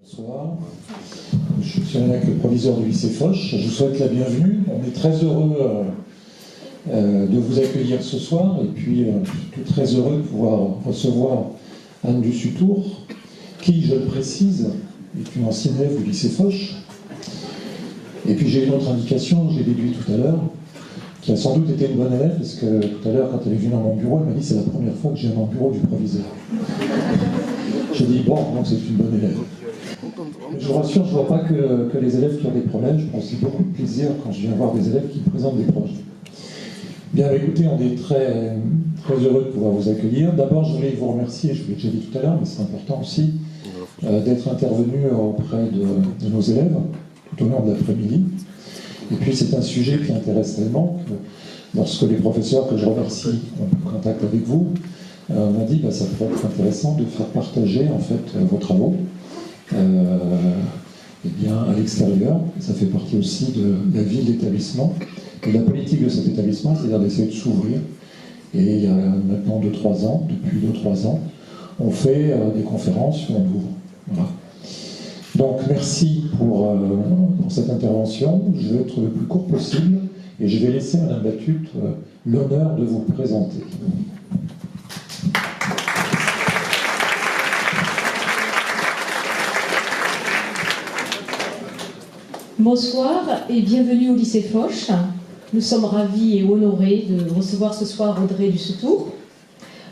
Bonsoir, je suis avec le proviseur du lycée Foch. Je vous souhaite la bienvenue. On est très heureux de vous accueillir ce soir et puis surtout très heureux de pouvoir recevoir Anne Dussutour, qui, je le précise, est une ancienne élève du lycée Foch. Et puis j'ai une autre indication, je l'ai déduit tout à l'heure, qui a sans doute été une bonne élève, parce que tout à l'heure, quand elle est venue dans mon bureau, elle m'a dit c'est la première fois que je viens dans le bureau du proviseur. J'ai dit bon, donc c'est une bonne élève. Mais je vous rassure, je ne vois pas que les élèves qui ont des problèmes, je prends aussi beaucoup de plaisir quand je viens voir des élèves qui présentent des projets. Bien écoutez, on est très, très heureux de pouvoir vous accueillir. D'abord, je voulais vous remercier, je vous l'ai déjà dit tout à l'heure, mais c'est important aussi, d'être intervenu auprès de nos élèves tout au long de l'après-midi. Et puis c'est un sujet qui intéresse tellement que lorsque les professeurs que je remercie ont contact avec vous, on m'a dit ça pourrait être intéressant de faire partager en fait vos travaux à l'extérieur. Ça fait partie aussi de la vie de l'établissement et de la politique de cet établissement, c'est-à-dire d'essayer de s'ouvrir. Et il y a maintenant depuis 2-3 ans, on fait des conférences où on ouvre. Voilà. Donc merci pour cette intervention. Je vais être le plus court possible et je vais laisser Madame Batut l'honneur de vous présenter. Bonsoir et bienvenue au lycée Foch. Nous sommes ravis et honorés de recevoir ce soir Audrey Dussutour.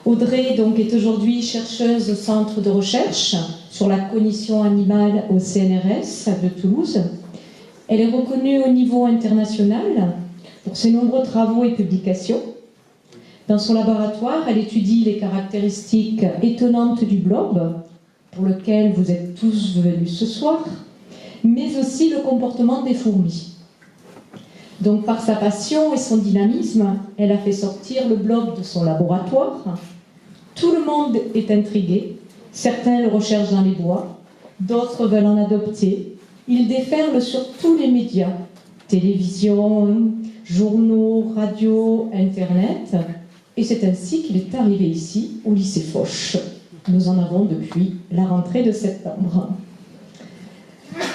Audrey donc, est aujourd'hui chercheuse au centre de recherche sur la cognition animale au CNRS de Toulouse. Elle est reconnue au niveau international pour ses nombreux travaux et publications. Dans son laboratoire, elle étudie les caractéristiques étonnantes du blob, pour lequel vous êtes tous venus ce soir, mais aussi le comportement des fourmis. Donc par sa passion et son dynamisme, elle a fait sortir le blob de son laboratoire. Tout le monde est intrigué, certains le recherchent dans les bois, d'autres veulent en adopter. Il déferle sur tous les médias, télévision, journaux, radio, internet, et c'est ainsi qu'il est arrivé ici, au lycée Foch. Nous en avons depuis la rentrée de septembre.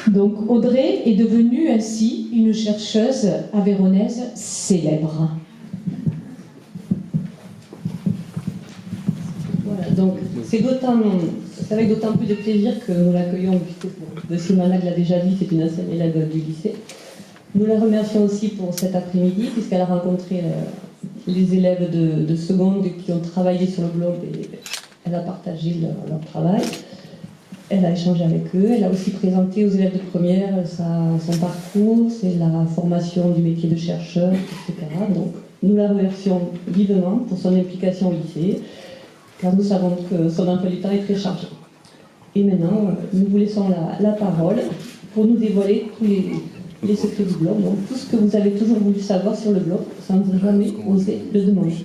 Donc Audrey est devenue ainsi une chercheuse aveyronnaise célèbre. Voilà, donc c'est avec d'autant plus de plaisir que nous l'accueillons, puisque de Simona l'a déjà dit, c'est une ancienne élève du lycée. Nous la remercions aussi pour cet après-midi, puisqu'elle a rencontré les élèves de seconde qui ont travaillé sur le blog et elle a partagé leur travail. Elle a échangé avec eux, elle a aussi présenté aux élèves de première son parcours, c'est la formation du métier de chercheur, etc. Donc nous la remercions vivement pour son implication au lycée, car nous savons que son emploi du temps est très chargé. Et maintenant, nous vous laissons la parole pour nous dévoiler tous les secrets du blog, donc tout ce que vous avez toujours voulu savoir sur le blog, sans jamais oser le demander.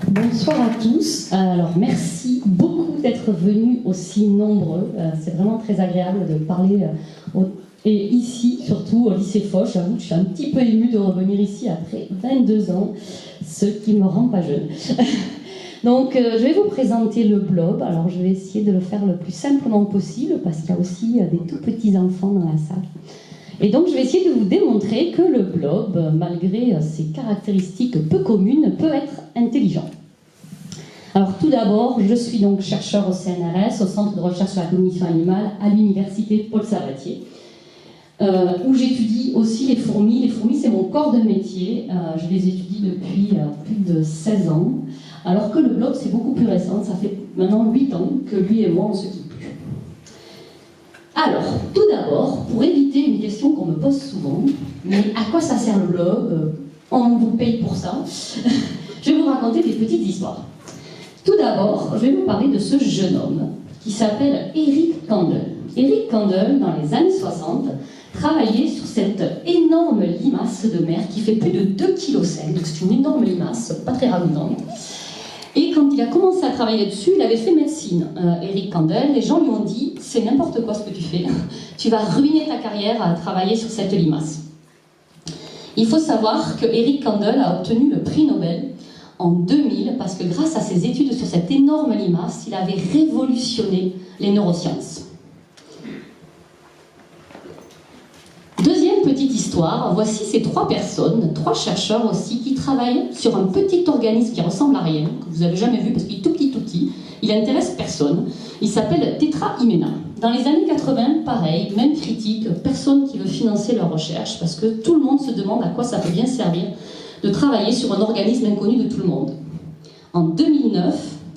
Bonsoir à tous. Alors merci beaucoup d'être venus aussi nombreux. C'est vraiment très agréable de parler et ici, surtout au lycée Foch. J'avoue que je suis un petit peu émue de revenir ici après 22 ans, ce qui me rend pas jeune. Donc je vais vous présenter le blob. Alors je vais essayer de le faire le plus simplement possible parce qu'il y a aussi des tout petits enfants dans la salle. Et donc je vais essayer de vous démontrer que le blob, malgré ses caractéristiques peu communes, peut être intelligent. Alors tout d'abord, je suis donc chercheur au CNRS, au Centre de recherche sur la cognition animale, à l'université Paul Sabatier, où j'étudie aussi les fourmis. Les fourmis, c'est mon corps de métier. Je les étudie depuis plus de 16 ans, alors que le blob, c'est beaucoup plus récent. Ça fait maintenant 8 ans que lui et moi, on se quitte. Alors, tout d'abord, pour éviter une question qu'on me pose souvent, mais à quoi ça sert le blob? On vous paye pour ça. Je vais vous raconter des petites histoires. Tout d'abord, je vais vous parler de ce jeune homme qui s'appelle Eric Kandel. Eric Kandel, dans les années 60, travaillait sur cette énorme limace de mer qui fait plus de 2,5 kg. Donc c'est une énorme limace, pas très ragoûtante. Et quand il a commencé à travailler dessus, il avait fait médecine, Eric Kandel. Les gens lui ont dit, c'est n'importe quoi ce que tu fais. Tu vas ruiner ta carrière à travailler sur cette limace. Il faut savoir que Eric Kandel a obtenu le prix Nobel en 2000 parce que grâce à ses études sur cette énorme limace, il avait révolutionné les neurosciences. histoire, voici ces 3 personnes, 3 chercheurs aussi, qui travaillent sur un petit organisme qui ressemble à rien, que vous n'avez jamais vu parce qu'il est tout petit, il intéresse personne. Il s'appelle Tetra Hyména. Dans les années 80, pareil, même critique, personne qui veut financer leur recherche parce que tout le monde se demande à quoi ça peut bien servir de travailler sur un organisme inconnu de tout le monde. En 2009,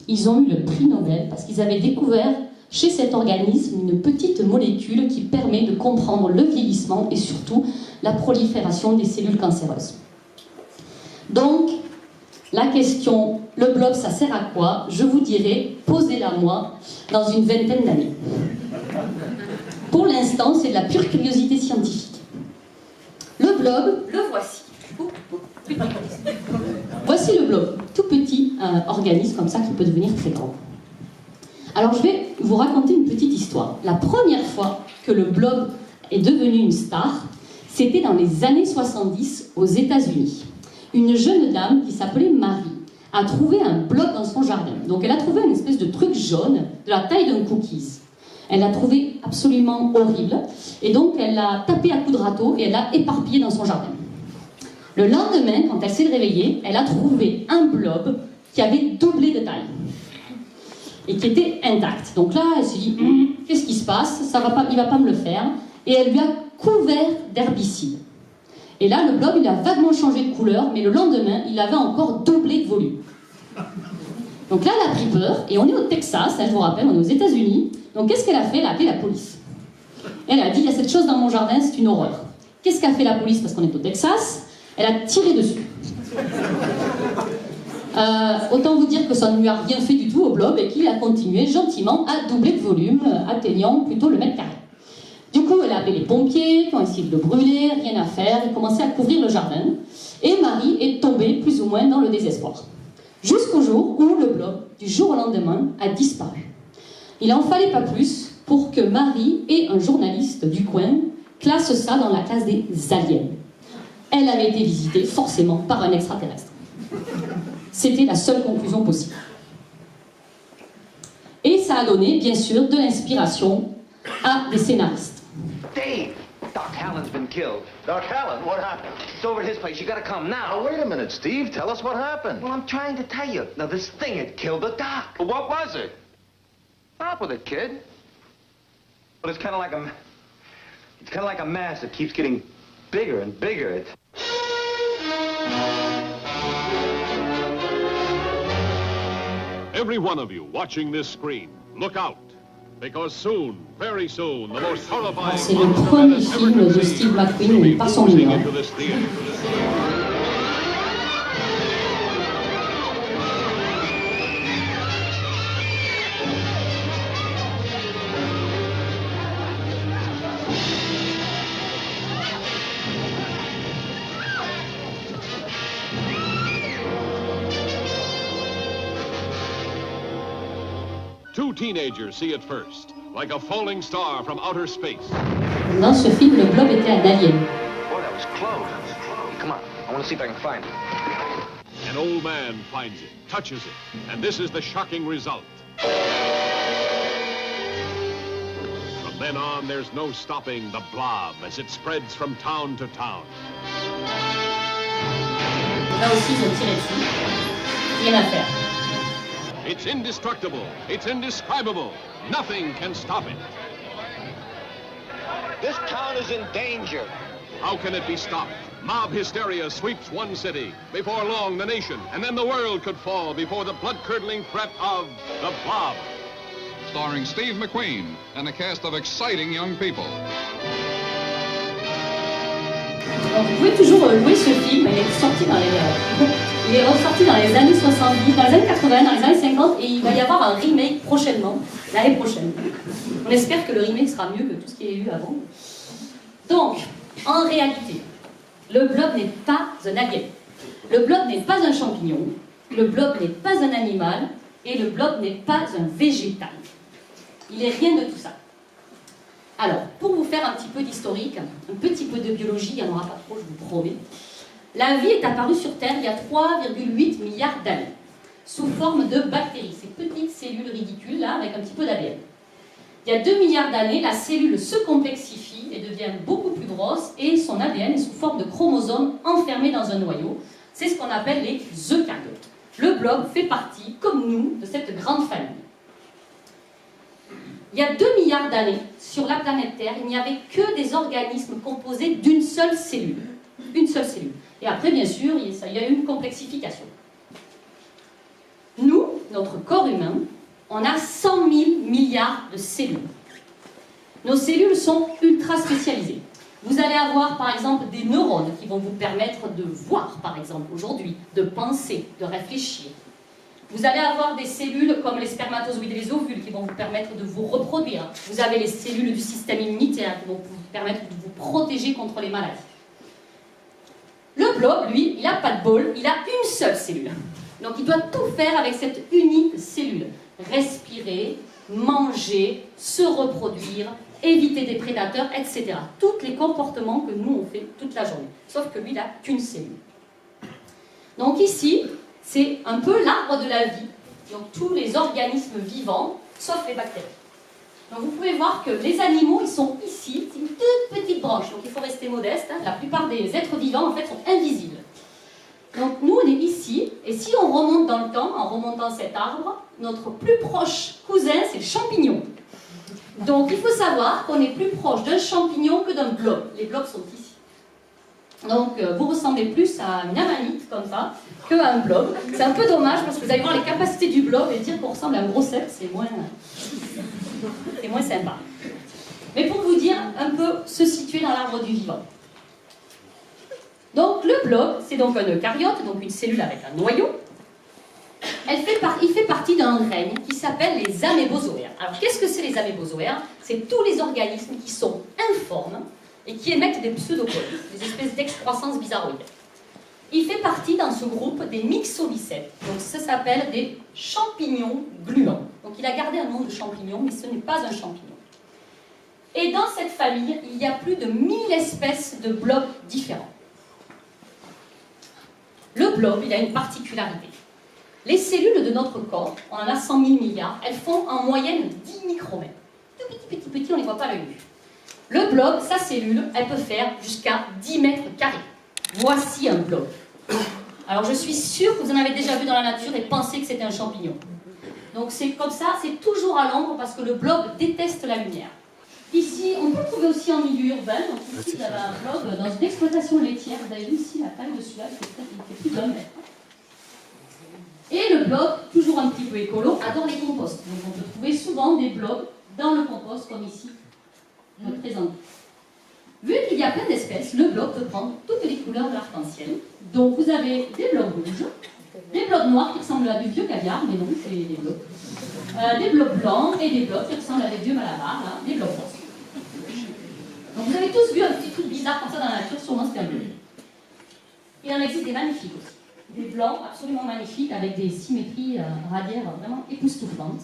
ils ont eu le prix Nobel parce qu'ils avaient découvert chez cet organisme une petite molécule qui permet de comprendre le vieillissement et surtout la prolifération des cellules cancéreuses. Donc, la question, le blob, ça sert à quoi? Je vous dirai, posez-la moi dans une vingtaine d'années. Pour l'instant, c'est de la pure curiosité scientifique. Le blob, le voici. Voici le blob, tout petit organisme comme ça qui peut devenir très grand. Alors je vais vous raconter une petite histoire. La première fois que le blob est devenu une star, c'était dans les années 70 aux États-Unis. Une jeune dame qui s'appelait Marie a trouvé un blob dans son jardin. Donc elle a trouvé une espèce de truc jaune de la taille d'un cookies. Elle l'a trouvé absolument horrible et donc elle l'a tapé à coups de râteau et elle l'a éparpillé dans son jardin. Le lendemain, quand elle s'est réveillée, elle a trouvé un blob qui avait doublé de taille et qui était intact. Donc là, elle s'est dit, qu'est-ce qui se passe? Ça va pas, il ne va pas me le faire. Et elle lui a couvert d'herbicide. Et là, le blob, il a vaguement changé de couleur, mais le lendemain, il avait encore doublé de volume. Donc là, elle a pris peur, et on est au Texas, je vous rappelle, on est aux États-Unis. Donc qu'est-ce qu'elle a fait? Elle a appelé la police. Elle a dit, il y a cette chose dans mon jardin, c'est une horreur. Qu'est-ce qu'a fait la police? Parce qu'on est au Texas, elle a tiré dessus. Autant vous dire que ça ne lui a rien fait du tout au blob et qu'il a continué gentiment à doubler de volume, atteignant plutôt le mètre carré. Du coup, elle a appelé les pompiers qui ont essayé de le brûler, rien à faire, ils commençaient à couvrir le jardin. Et Marie est tombée plus ou moins dans le désespoir. Jusqu'au jour où le blob, du jour au lendemain, a disparu. Il n'en fallait pas plus pour que Marie et un journaliste du coin classent ça dans la classe des aliens. Elle avait été visitée forcément par un extraterrestre. C'était la seule conclusion possible. Et ça a donné, bien sûr, de l'inspiration à des scénaristes. Dave! Doc Hallen's been killed. Doc Hallen, what happened? It's over at his place. You gotta come now. Now, wait a minute, Steve. Tell us what happened. Well, I'm trying to tell you. Now, this thing had killed the doc. Well, what was it? Stop with it, kid. But it's kind of like a mass that keeps getting bigger and bigger. Every one of you watching this screen, look out. Because soon, very soon, the most horrifying C'est le premier film de Steve McQueen où il passe en moving ligne. into this theater. Two teenagers see it first, like a falling star from outer space. Dans ce film, le blob était un alien. Boy, that was close. Come on. I want to see if I can find it. An old man finds it, touches it, and this is the shocking result. From then on, there's no stopping the blob as it spreads from town to town. Là aussi, ils ont tiré dessus. Rien à faire. It's indestructible. It's indescribable. Nothing can stop it. This town is in danger. How can it be stopped? Mob hysteria sweeps one city. Before long, the nation, and then the world could fall before the blood-curdling threat of the Blob. Starring Steve McQueen and a cast of exciting young people. Alors, vous pouvez toujours louer ce film, il est ressorti dans les années 70, dans les années 80, dans les années 50, et il va y avoir un remake prochainement, l'année prochaine. On espère que le remake sera mieux que tout ce qu'il y a eu avant. Donc, en réalité, le blob n'est pas un alien. Le blob n'est pas un champignon, le blob n'est pas un animal, et le blob n'est pas un végétal. Il n'est rien de tout ça. Alors, pour vous faire un petit peu d'historique, un petit peu de biologie, il n'y en aura pas trop, je vous promets. La vie est apparue sur Terre il y a 3,8 milliards d'années, sous forme de bactéries, ces petites cellules ridicules là, avec un petit peu d'ADN. Il y a 2 milliards d'années, la cellule se complexifie et devient beaucoup plus grosse et son ADN est sous forme de chromosomes enfermés dans un noyau. C'est ce qu'on appelle les eucaryotes. Le blob fait partie, comme nous, de cette grande famille. Il y a 2 milliards d'années, sur la planète Terre, il n'y avait que des organismes composés d'une seule cellule. Une seule cellule. Et après, bien sûr, il y a eu une complexification. Nous, notre corps humain, on a 100 000 milliards de cellules. Nos cellules sont ultra spécialisées. Vous allez avoir, par exemple, des neurones qui vont vous permettre de voir, par exemple, aujourd'hui, de penser, de réfléchir. Vous allez avoir des cellules comme les spermatozoïdes et les ovules qui vont vous permettre de vous reproduire. Vous avez les cellules du système immunitaire qui vont vous permettre de vous protéger contre les maladies. Le blob, lui, il n'a pas de bol, il a une seule cellule. Donc il doit tout faire avec cette unique cellule. Respirer, manger, se reproduire, éviter des prédateurs, etc. Tous les comportements que nous on fait toute la journée. Sauf que lui, il n'a qu'une cellule. Donc ici, c'est un peu l'arbre de la vie. Donc tous les organismes vivants, sauf les bactéries. Donc vous pouvez voir que les animaux, ils sont ici, c'est une toute petite branche. Donc il faut rester modeste. Hein. La plupart des êtres vivants, en fait, sont invisibles. Donc nous, on est ici, et si on remonte dans le temps, en remontant cet arbre, notre plus proche cousin, c'est le champignon. Donc il faut savoir qu'on est plus proche d'un champignon que d'un blob. Les blobs sont ici. Donc vous ressemblez plus à une amanite, comme ça, qu'à un blob. C'est un peu dommage, parce que vous allez voir les capacités du blob, et dire qu'on ressemble à un gros cep, c'est moins sympa. Mais pour vous dire un peu se situer dans l'arbre du vivant. Donc le blob, c'est donc un eucaryote, donc une cellule avec un noyau. Il fait partie d'un règne qui s'appelle les amébozoaires. Alors qu'est-ce que c'est les amébozoaires? C'est tous les organismes qui sont informes et qui émettent des pseudopodes, des espèces d'excroissance bizarroïdes. Il fait partie dans ce groupe des myxomycètes. Donc ça s'appelle des champignons gluants. Donc il a gardé un nom de champignon, mais ce n'est pas un champignon. Et dans cette famille, il y a plus de 1000 espèces de blobs différents. Le blob, il a une particularité. Les cellules de notre corps, on en a 100 000 milliards, elles font en moyenne 10 micromètres. Tout petit, on ne les voit pas à l'œil nu. Le blob, sa cellule, elle peut faire jusqu'à 10 mètres carrés. Voici un blob. Alors je suis sûre que vous en avez déjà vu dans la nature et pensez que c'était un champignon. Donc c'est comme ça, c'est toujours à l'ombre parce que le blob déteste la lumière. Ici, on peut le trouver aussi en milieu urbain. Donc ici, vous avez un blob dans une exploitation laitière. Vous avez vu ici la taille de celui-là, il fait plus d'1 mètre. Et le blob, toujours un petit peu écolo, adore les composts. Donc on peut trouver souvent des blobs dans le compost, comme ici, présenté. Vu qu'il y a plein d'espèces, le blob peut prendre toutes les couleurs de l'arc-en-ciel. Donc vous avez des blobs rouges, des blobs noirs qui ressemblent à du vieux caviar, mais non, c'est des blobs. Des blobs blancs et des blobs qui ressemblent à des vieux malabars, hein, des blobs roses. Donc vous avez tous vu un petit truc bizarre comme ça dans la nature, sûrement c'était un bleu. Il en existe des magnifiques aussi. Des blancs absolument magnifiques avec des symétries radiaires vraiment époustouflantes.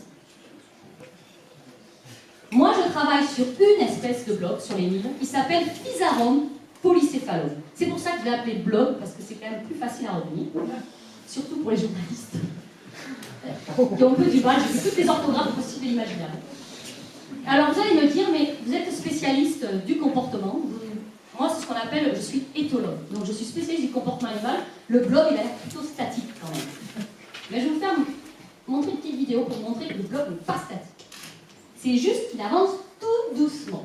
Moi, je travaille sur une espèce de blob sur les 1000 qui s'appelle Physarum polycéphalum. C'est pour ça que je l'ai appelé blob parce que c'est quand même plus facile à retenir, surtout pour les journalistes qui ont peu du mal. J'ai fait toutes les orthographes possibles et imaginables. Alors vous allez me dire, mais vous êtes spécialiste du comportement. Moi, c'est ce qu'on appelle, je suis éthologue. Donc je suis spécialiste du comportement animal. Le blob, il a l'air plutôt statique quand même. Mais je vais vous faire montrer une petite vidéo pour vous montrer que le blob n'est pas statique. C'est juste qu'il avance tout doucement.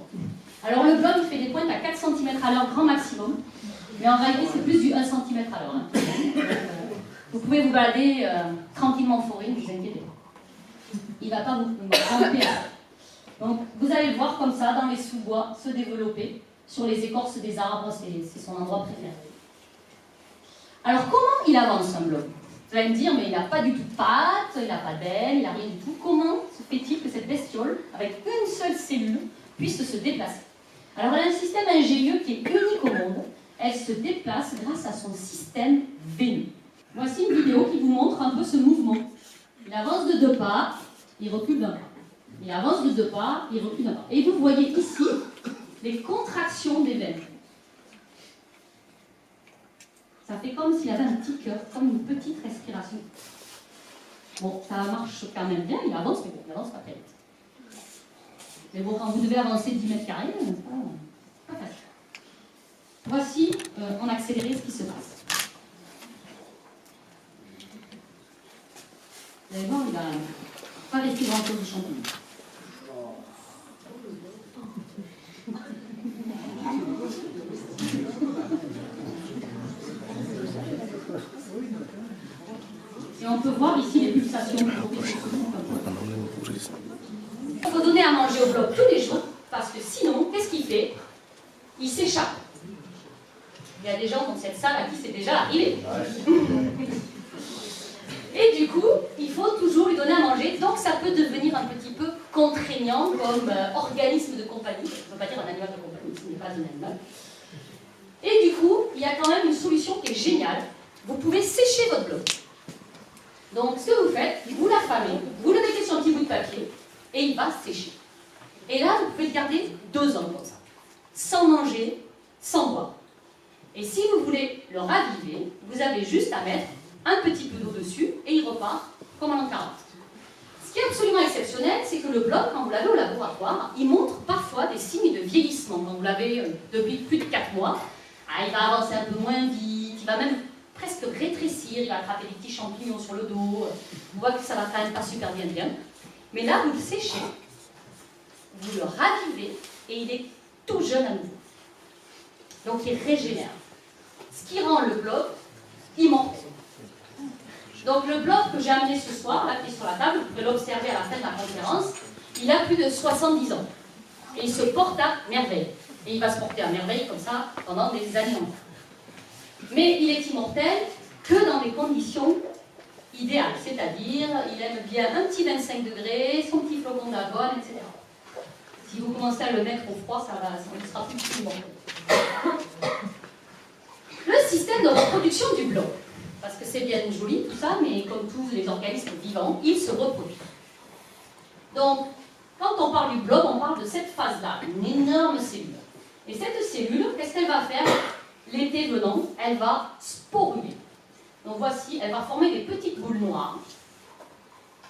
Alors le blob, il fait des pointes à 4 cm à l'heure grand maximum. Mais en réalité, c'est plus du 1 cm à l'heure. Hein. Vous pouvez vous balader tranquillement en forêt, ne vous inquiétez pas. Il ne va pas vous ramper. Donc vous allez le voir comme ça, dans les sous-bois, se développer. Sur les écorces des arbres, c'est son endroit préféré. Alors comment il avance un blob? Vous allez me dire, mais il n'a pas du tout de pattes, il n'a pas d'aile, il n'a rien du tout. Comment se fait-il que cette bestiole, avec une seule cellule, puisse se déplacer? Alors elle a un système ingénieux qui est unique au monde. Elle se déplace grâce à son système veineux. Voici une vidéo qui vous montre un peu ce mouvement. Il avance de 2 pas, il recule d'un pas. Il avance de 2 pas, il recule d'un pas. Et vous voyez ici les contractions des veines. Ça fait comme s'il avait un petit cœur, comme une petite respiration. Bon, ça marche quand même bien, il avance, mais bon, il avance pas très vite. Mais bon, quand vous devez avancer 10 mètres carrés, c'est pas facile. Voici, en accéléré, ce qui se passe. Vous allez voir, il va pas rester grand-chose du champignon. Et on peut voir ici les pulsations. Il faut donner à manger au bloc tous les jours, parce que sinon, qu'est-ce qu'il fait? Il s'échappe. Il y a des gens dans cette salle à qui c'est déjà arrivé. Et du coup, il faut toujours lui donner à manger, donc ça peut devenir un petit peu contraignant comme organisme de compagnie. Je ne peux pas dire un animal de compagnie, ce n'est pas un animal. Et du coup, il y a quand même une solution qui est géniale. Vous pouvez sécher votre bloc. Donc, ce que vous faites, vous l'affamez, vous le mettez sur un petit bout de papier, et il va sécher. Et là, vous pouvez le garder 2 ans comme ça, sans manger, sans boire. Et si vous voulez le raviver, vous avez juste à mettre un petit peu d'eau dessus, et il repart comme en l'an 40. Ce qui est absolument exceptionnel, c'est que le bloc, quand vous l'avez au laboratoire, il montre parfois des signes de vieillissement. Quand vous l'avez depuis plus de 4 mois, il va avancer un peu moins vite, il va même presque rétrécir, il va attraper des petits champignons sur le dos, on voit que ça va quand même pas super bien. Mais là, vous le séchez, vous le ravivez, et il est tout jeune à nouveau. Donc il régénère. Ce qui rend le bloc immortel. Donc le bloc que j'ai amené ce soir, là qui est sur la table, vous pouvez l'observer à la fin de la conférence, il a plus de 70 ans. Et il se porte à merveille. Et il va se porter à merveille comme ça pendant des années entières. Mais il est immortel que dans des conditions idéales. C'est-à-dire, il aime bien un petit 25 degrés, son petit flocon d'avoine, etc. Si vous commencez à le mettre au froid, ça ne sera plus immortel. Le système de reproduction du bloc. Parce que c'est bien joli tout ça, mais comme tous les organismes vivants, ils se reproduisent. Donc, quand on parle du bloc, on parle de cette phase-là, une énorme cellule. Et cette cellule, qu'est-ce qu'elle va faire? L'été venant, elle va sporuler. Donc voici, elle va former des petites boules noires.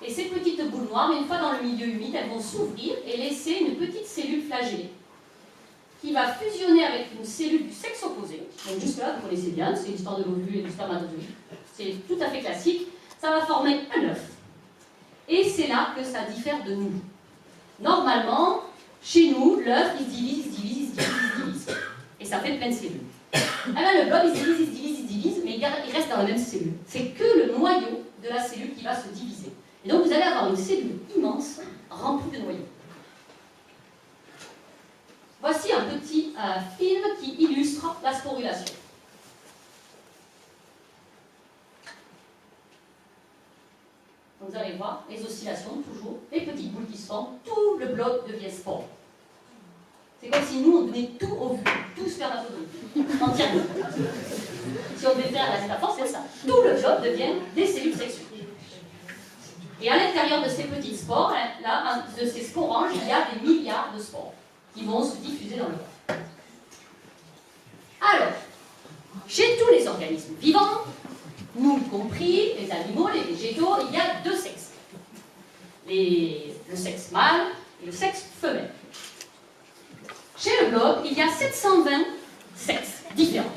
Et ces petites boules noires, une fois dans le milieu humide, elles vont s'ouvrir et laisser une petite cellule flagellée qui va fusionner avec une cellule du sexe opposé. Donc jusque là, vous connaissez bien, c'est l'histoire de l'ovule et du spermatozoïde. C'est tout à fait classique. Ça va former un œuf. Et c'est là que ça diffère de nous. Normalement, chez nous, l'œuf, il se divise, il se divise, il se divise, il se divise. Et ça fait plein de cellules. Alors le blob, il se divise, il se divise, il se divise, mais il reste dans la même cellule. C'est que le noyau de la cellule qui va se diviser. Et donc vous allez avoir une cellule immense, remplie de noyaux. Voici un petit film qui illustre la sporulation. Vous allez voir les oscillations, toujours, les petites boules qui se forment, tout le bloc devient spore. C'est comme si nous, on donnait tout au vu, tout spermatozoïde, entièrement. Si on devait faire la métaphore, c'est ça. Tout le bloc devient des cellules sexuelles. Et à l'intérieur de ces petites spores, là, de ces sporanges, il y a des milliards de spores qui vont se diffuser dans le corps. Alors, chez tous les organismes vivants, nous compris, les animaux, les végétaux, il y a 2 sexes. Le sexe mâle et le sexe femelle. Chez le blob, il y a 720 sexes différents.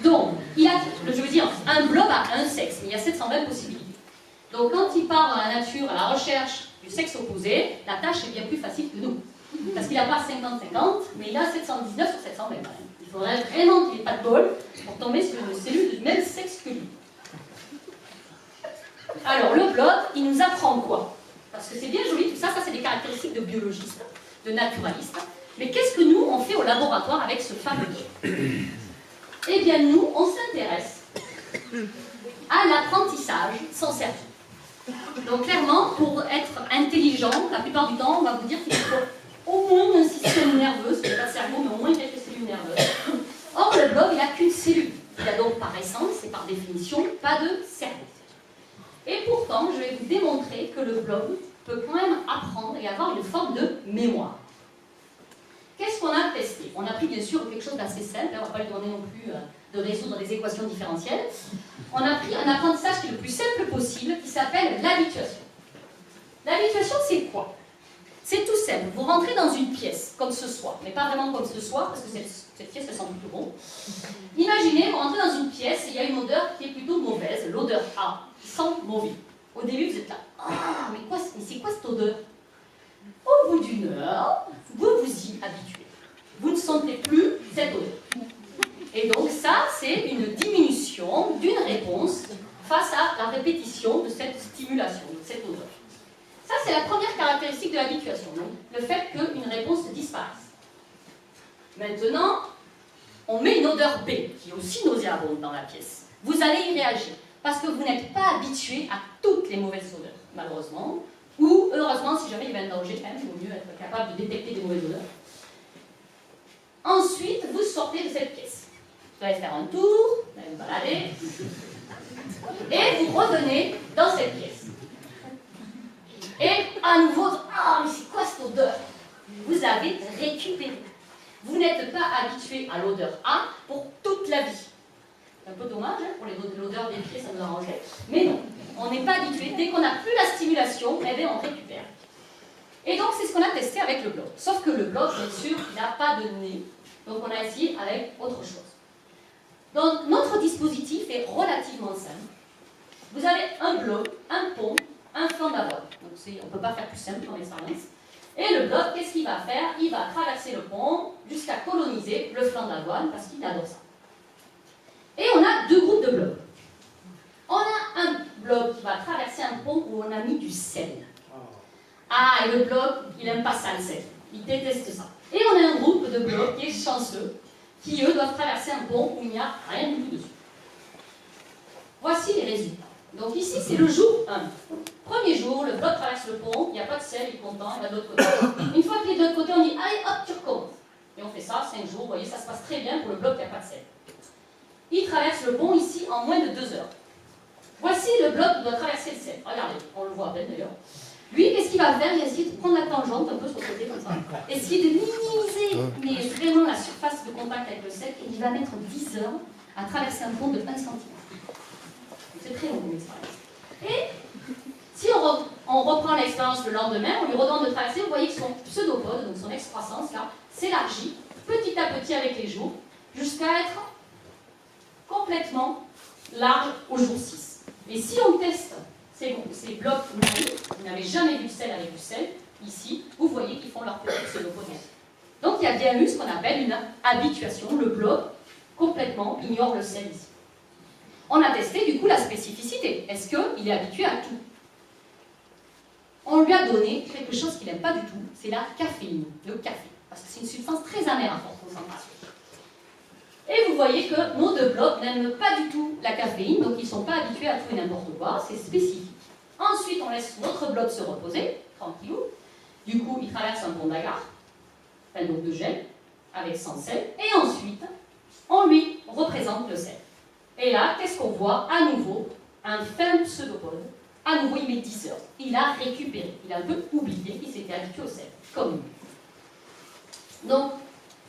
Donc, je veux dire, un blob a un sexe, mais il y a 720 possibilités. Donc, quand il part dans la nature à la recherche du sexe opposé, la tâche est bien plus facile que nous. Parce qu'il n'a pas 50-50, mais il a 719 sur 720 quand même. Il faudrait vraiment qu'il n'ait pas de bol pour tomber sur une cellule du même sexe que lui. Alors, le blob, il nous apprend quoi? Parce que c'est bien joli tout ça, ça c'est des caractéristiques de biologistes, de naturalistes. Mais qu'est-ce que nous, on fait au laboratoire avec ce fameux blob? Eh bien, nous, on s'intéresse à l'apprentissage sans cerveau. Donc, clairement, pour être intelligent, la plupart du temps, on va vous dire qu'il faut au moins un système nerveux, ce n'est pas le cerveau, mais au moins quelques cellules nerveuses. Or, le blob, il n'a qu'une cellule. Il n'a donc par essence et par définition pas de cerveau. Et pourtant, je vais vous démontrer que le blob peut quand même apprendre et avoir une forme de mémoire. Qu'est-ce qu'on a testé? On a pris bien sûr quelque chose d'assez simple, on ne va pas lui demander non plus de résoudre des équations différentielles. On a pris un apprentissage qui est le plus simple possible, qui s'appelle l'habituation. L'habituation, c'est quoi? C'est tout simple. Vous rentrez dans une pièce, comme ce soir, mais pas vraiment comme ce soir, parce que cette pièce, elle sent plutôt bon. Imaginez, vous rentrez dans une pièce et il y a une odeur qui est plutôt mauvaise, l'odeur A, qui sent mauvais. Au début, vous êtes là, ah, mais c'est quoi cette odeur? Au bout d'une heure, vous vous y habituez. Vous ne sentez plus cette odeur. Et donc ça, c'est une diminution d'une réponse face à la répétition de cette stimulation, de cette odeur. Ça, c'est la première caractéristique de l'habituation, donc le fait qu'une réponse disparaisse. Maintenant, on met une odeur B, qui est aussi nauséabonde dans la pièce. Vous allez y réagir, parce que vous n'êtes pas habitué à toutes les mauvaises odeurs, malheureusement, ou heureusement, si jamais il y avait un danger, il vaut mieux être capable de détecter des mauvaises odeurs. Ensuite, vous sortez de cette pièce. Vous allez faire un tour, vous allez vous balader, et vous revenez dans cette pièce. Et à nouveau, ah, mais c'est quoi cette odeur? Vous avez récupéré. Vous n'êtes pas habitué à l'odeur A pour toute la vie. C'est un peu dommage, hein, pour l'odeur des pieds, ça nous arrangeait. Mais non, on n'est pas habitué. Dès qu'on n'a plus la stimulation, eh bien, on récupère. Et donc, c'est ce qu'on a testé avec le bloc. Sauf que le bloc, bien sûr, il n'a pas de nez. Donc, on a essayé avec autre chose. Donc, notre dispositif est relativement simple. Vous avez un bloc, un pont, un flanc d'avoine. Donc, on ne peut pas faire plus simple dans l'expérience. Et le bloc, qu'est-ce qu'il va faire? Il va traverser le pont jusqu'à coloniser le flanc d'avoine parce qu'il adore ça. Et on a deux groupes de blocs. On a un bloc qui va traverser un pont où on a mis du sel. Ah, et le bloc, il n'aime pas ça, le sel. Il déteste ça. Et on a un groupe de blocs qui est chanceux, qui eux doivent traverser un pont où il n'y a rien du tout dessus. Voici les résultats. Donc ici, c'est le jour 1. Premier jour, le bloc traverse le pont, il n'y a pas de sel, il est content, il va de l'autre côté. Une fois qu'il est de l'autre côté, on dit, allez, hop, tu recommences. Et on fait ça 5 jours, vous voyez, ça se passe très bien pour le bloc qui n'a pas de sel. Il traverse le pont ici en moins de 2 heures. Voici le bloc qui doit traverser le sel. Regardez, on le voit à peine d'ailleurs. Lui, qu'est-ce qu'il va faire? Il va essayer de prendre la tangente un peu sur le côté comme ça. Essayer de minimiser mais vraiment la surface de contact avec le sel et il va mettre 10 heures à traverser un pont de 1 cm. C'est très long comme expérience. Et si on reprend l'expérience le lendemain, on lui redemande de traverser, vous voyez que son pseudopode, donc son excroissance là, s'élargit petit à petit avec les jours, jusqu'à être complètement large au jour 6. Et si on teste ces blocs marins, vous n'avez jamais vu le sel avec du sel, ici, vous voyez qu'ils font leur petit pseudopode. Donc il y a bien eu ce qu'on appelle une habituation, le bloc complètement ignore le sel ici. On a testé du coup la spécificité. Est-ce qu'il est habitué à tout? On lui a donné quelque chose qu'il n'aime pas du tout, c'est la caféine, le café. Parce que c'est une substance très amère à forte concentration. Et vous voyez que nos deux blocs n'aiment pas du tout la caféine, donc ils ne sont pas habitués à tout et n'importe quoi, c'est spécifique. Ensuite, on laisse notre bloc se reposer, tranquillou. Du coup, il traverse un pont d'agar, un donc de gel, avec sans sel, et ensuite, on lui représente le sel. Et là, qu'est-ce qu'on voit? À nouveau, un fin pseudopode. À nouveau, il met 10 heures. Il a récupéré. Il a un peu oublié qu'il s'était habitué au sel, comme nous. Donc,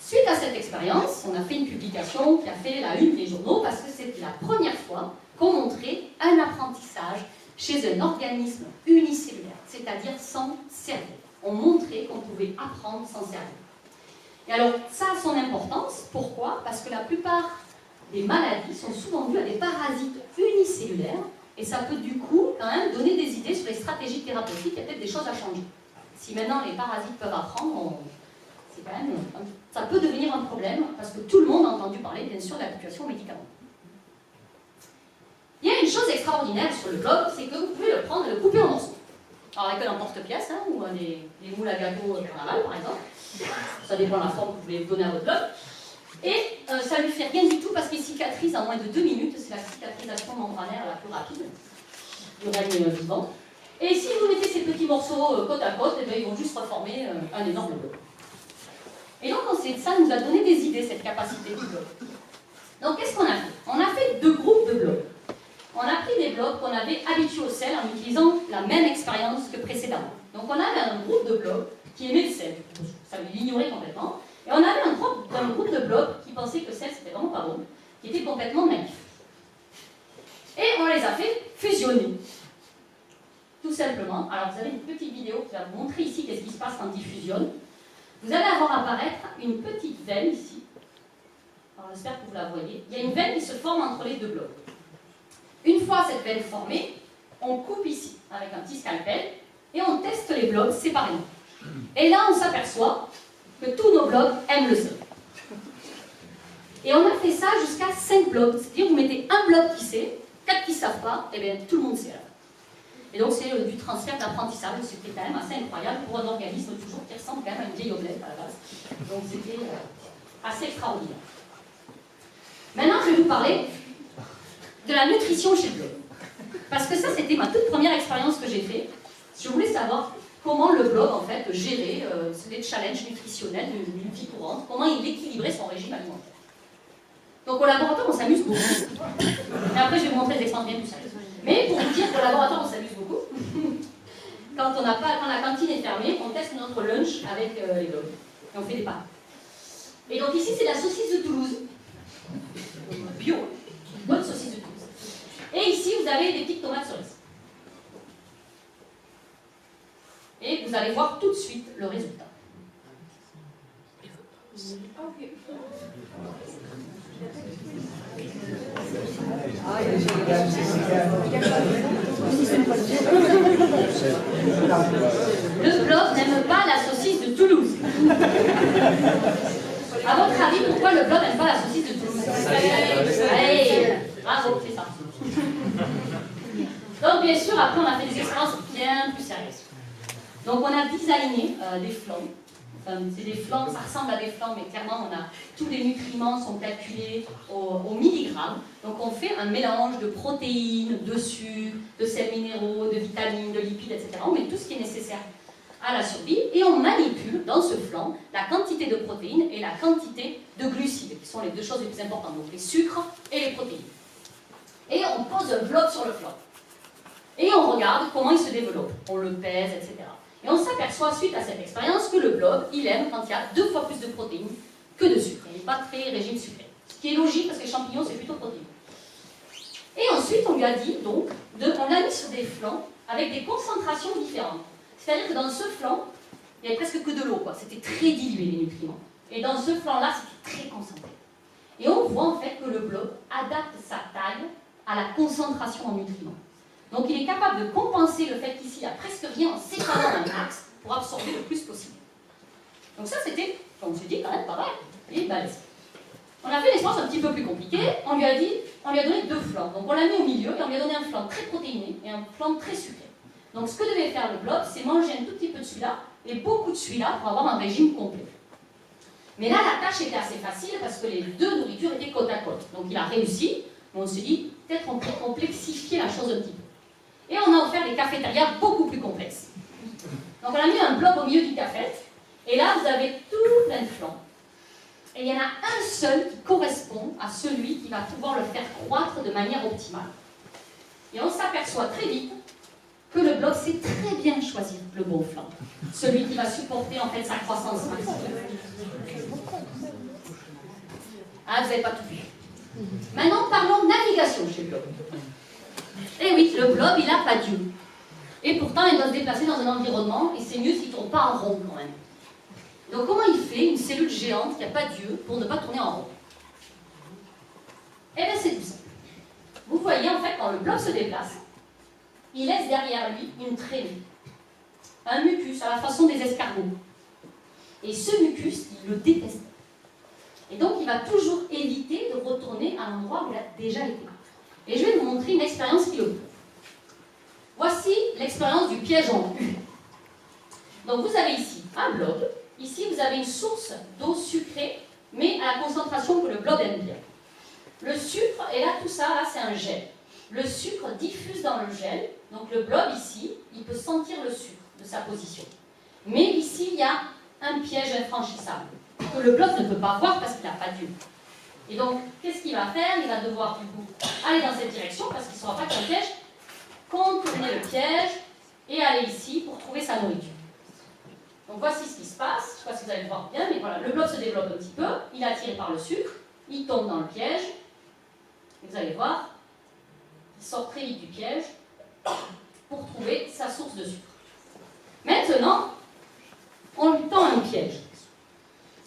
suite à cette expérience, on a fait une publication qui a fait la une des journaux parce que c'était la première fois qu'on montrait un apprentissage chez un organisme unicellulaire, c'est-à-dire sans cerveau. On montrait qu'on pouvait apprendre sans cerveau. Et alors, ça a son importance. Pourquoi? Parce que la plupart des maladies sont souvent dues à des parasites unicellulaires et ça peut du coup quand même donner des idées sur les stratégies thérapeutiques. Il y a peut-être des choses à changer. Si maintenant les parasites peuvent apprendre, c'est quand même, ça peut devenir un problème parce que tout le monde a entendu parler bien sûr de l'habituation aux médicaments. Il y a une chose extraordinaire sur le bloc, c'est que vous pouvez le prendre et le couper en morceaux. Alors avec un emporte-pièce hein, ou des moules à gâteau carnaval par exemple. Ça dépend de la forme que vous voulez donner à votre bloc. Et ça ne lui fait rien du tout parce qu'il cicatrise en moins de 2 minutes. C'est la cicatrisation membranaire la plus rapide du règne vivant. Et si vous mettez ces petits morceaux côte à côte, eh bien, ils vont juste reformer un énorme bloc. Et donc ça nous a donné des idées, cette capacité du bloc. Donc qu'est-ce qu'on a fait? On a fait 2 groupes de blocs. On a pris des blocs qu'on avait habitués au sel en utilisant la même expérience que précédemment. Donc on avait un groupe de blocs qui aimait le sel. Ça l'ignorait complètement. Et on avait un groupe de blocs qui pensait que le sel c'était vraiment pas bon, qui était complètement naïf. Et on les a fait fusionner. Tous simplement, alors vous avez une petite vidéo qui va vous montrer ici qu'est-ce qui se passe quand il fusionne. Vous allez avoir apparaître une petite veine ici. Alors j'espère que vous la voyez. Il y a une veine qui se forme entre les deux blocs. Une fois cette veine formée, on coupe ici avec un petit scalpel et on teste les blocs séparément. Et là, on s'aperçoit que tous nos blocs aiment le sol. Et on a fait ça jusqu'à 5 blocs. C'est-à-dire que vous mettez un bloc qui sait, 4 qui ne savent pas, et bien tout le monde sait. Et donc c'est du transfert d'apprentissage, ce qui est quand même assez incroyable pour un organisme toujours qui ressemble quand même à une vieille omelette à la base. Donc c'était assez extraordinaire. Maintenant, je vais vous parler de la nutrition chez le blob. Parce que ça, c'était ma toute première expérience que j'ai faite. Je voulais savoir comment le blob, en fait, gérait les challenges nutritionnels d'une vie courante, comment il équilibrait son régime alimentaire. Donc au laboratoire, on s'amuse beaucoup. Et après, je vais vous montrer des expériences bien plus sérieuses. Mais pour vous dire qu'au laboratoire, on s'amuse beaucoup. Quand la cantine est fermée, on teste notre lunch avec les blobs. Et on fait des pâtes. Et donc ici, c'est la saucisse de Toulouse. Bio. Bonne saucisse de Toulouse. Et ici, vous avez des petites tomates cerises. Et vous allez voir tout de suite le résultat. Le blob n'aime pas la saucisse de Toulouse. À votre avis, pourquoi le blob n'aime pas la saucisse de Toulouse? Allez, bravo, c'est ça. Donc bien sûr, après on a fait des expériences bien plus sérieuses. Donc on a designé des flancs. Enfin, c'est des flancs, ça ressemble à des flancs, mais clairement tous les nutriments sont calculés au milligramme. Donc on fait un mélange de protéines, de sucre, de sels minéraux, de vitamines, de lipides, etc. On met tout ce qui est nécessaire à la survie et on manipule dans ce flanc la quantité de protéines et la quantité de glucides, qui sont les deux choses les plus importantes, donc les sucres et les protéines. Et on pose un blob sur le flanc. Et on regarde comment il se développe. On le pèse, etc. Et on s'aperçoit, suite à cette expérience, que le blob, il aime quand il y a 2 fois plus de protéines que de sucre. Il n'est pas très régime sucré. Ce qui est logique parce que les champignons, c'est plutôt protéines. Et ensuite, on lui a dit, donc, on l'a mis sur des flancs avec des concentrations différentes. C'est-à-dire que dans ce flanc, il n'y avait presque que de l'eau, quoi. C'était très dilué, les nutriments. Et dans ce flanc-là, c'était très concentré. Et on voit en fait que le blob adapte sa taille à la concentration en nutriments. Donc il est capable de compenser le fait qu'ici, il n'y a presque rien en séparant un axe pour absorber le plus possible. Donc ça, c'était, comme je dis, quand même pas mal et balèze. On a fait une expérience un petit peu plus compliquée. On lui a donné 2 flancs. Donc on l'a mis au milieu et on lui a donné un flanc très protéiné et un flanc très sucré. Donc ce que devait faire le blob, c'est manger un tout petit peu de celui-là et beaucoup de celui-là pour avoir un régime complet. Mais là, la tâche était assez facile parce que les 2 nourritures étaient côte à côte. Donc il a réussi, mais on s'est dit, peut-être on peut complexifier la chose un petit peu. Et on a offert des cafétérias beaucoup plus complexes. Donc on a mis un blob au milieu du café, et là vous avez tout plein de flancs. Et il y en a un seul qui correspond à celui qui va pouvoir le faire croître de manière optimale. Et on s'aperçoit très vite que le blob sait très bien choisir le bon flanc. Celui qui va supporter en fait sa croissance maximale. Ah, vous n'avez pas tout vu. Maintenant parlons navigation chez le blob. Eh oui, le blob, il n'a pas d'yeux. Et pourtant, il doit se déplacer dans un environnement, et c'est mieux s'il ne tourne pas en rond quand même. Donc comment il fait, une cellule géante qui n'a pas d'yeux, pour ne pas tourner en rond? Eh bien c'est tout simple. Vous voyez, en fait, quand le blob se déplace, il laisse derrière lui une traînée. Un mucus, à la façon des escargots. Et ce mucus, il le déteste. Et donc, il va toujours éviter de retourner à l'endroit où il a déjà été. Et je vais vous montrer une expérience qui le prouve. Voici l'expérience du piège en U. Donc vous avez ici un blob. Ici, vous avez une source d'eau sucrée, mais à la concentration que le blob aime bien. Le sucre, et là, tout ça, là, c'est un gel. Le sucre diffuse dans le gel. Donc le blob, ici, il peut sentir le sucre de sa position. Mais ici, il y a un piège infranchissable que le blob ne peut pas voir parce qu'il n'a pas d'yeux. Et donc, qu'est-ce qu'il va faire? Il va devoir, du coup, aller dans cette direction parce qu'il ne saura pas qu'il y a un piège, contourner le piège et aller ici pour trouver sa nourriture. Donc, voici ce qui se passe. Je ne sais pas si vous allez le voir bien, mais voilà, le blob se développe un petit peu. Il est attiré par le sucre. Il tombe dans le piège. Et vous allez voir, il sort très vite du piège pour trouver trouver sa source de sucre. Maintenant, on lui tend un piège.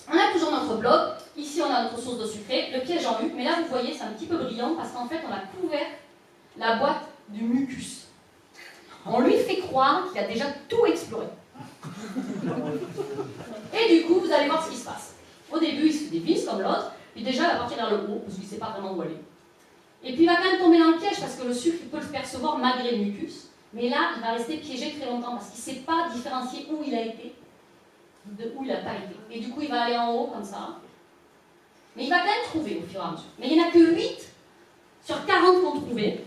On a toujours notre blob, ici on a notre source de sucré, le piège en U, mais là vous voyez c'est un petit peu brillant parce qu'en fait on a couvert la boîte du mucus. On lui fait croire qu'il a déjà tout exploré. Et du coup vous allez voir ce qui se passe. Au début il se dévisse comme l'autre, puis déjà il va partir vers le haut parce qu'il ne sait pas vraiment où aller. Et puis il va quand même tomber dans le piège parce que le sucre il peut le percevoir malgré le mucus, mais là il va rester piégé très longtemps parce qu'il ne sait pas différencier où il a été de où il n'a pas été. Et du coup, il va aller en haut, comme ça. Mais il va quand même trouver au fur et à mesure. Mais il n'y en a que 8 sur 40 qu'on trouvait.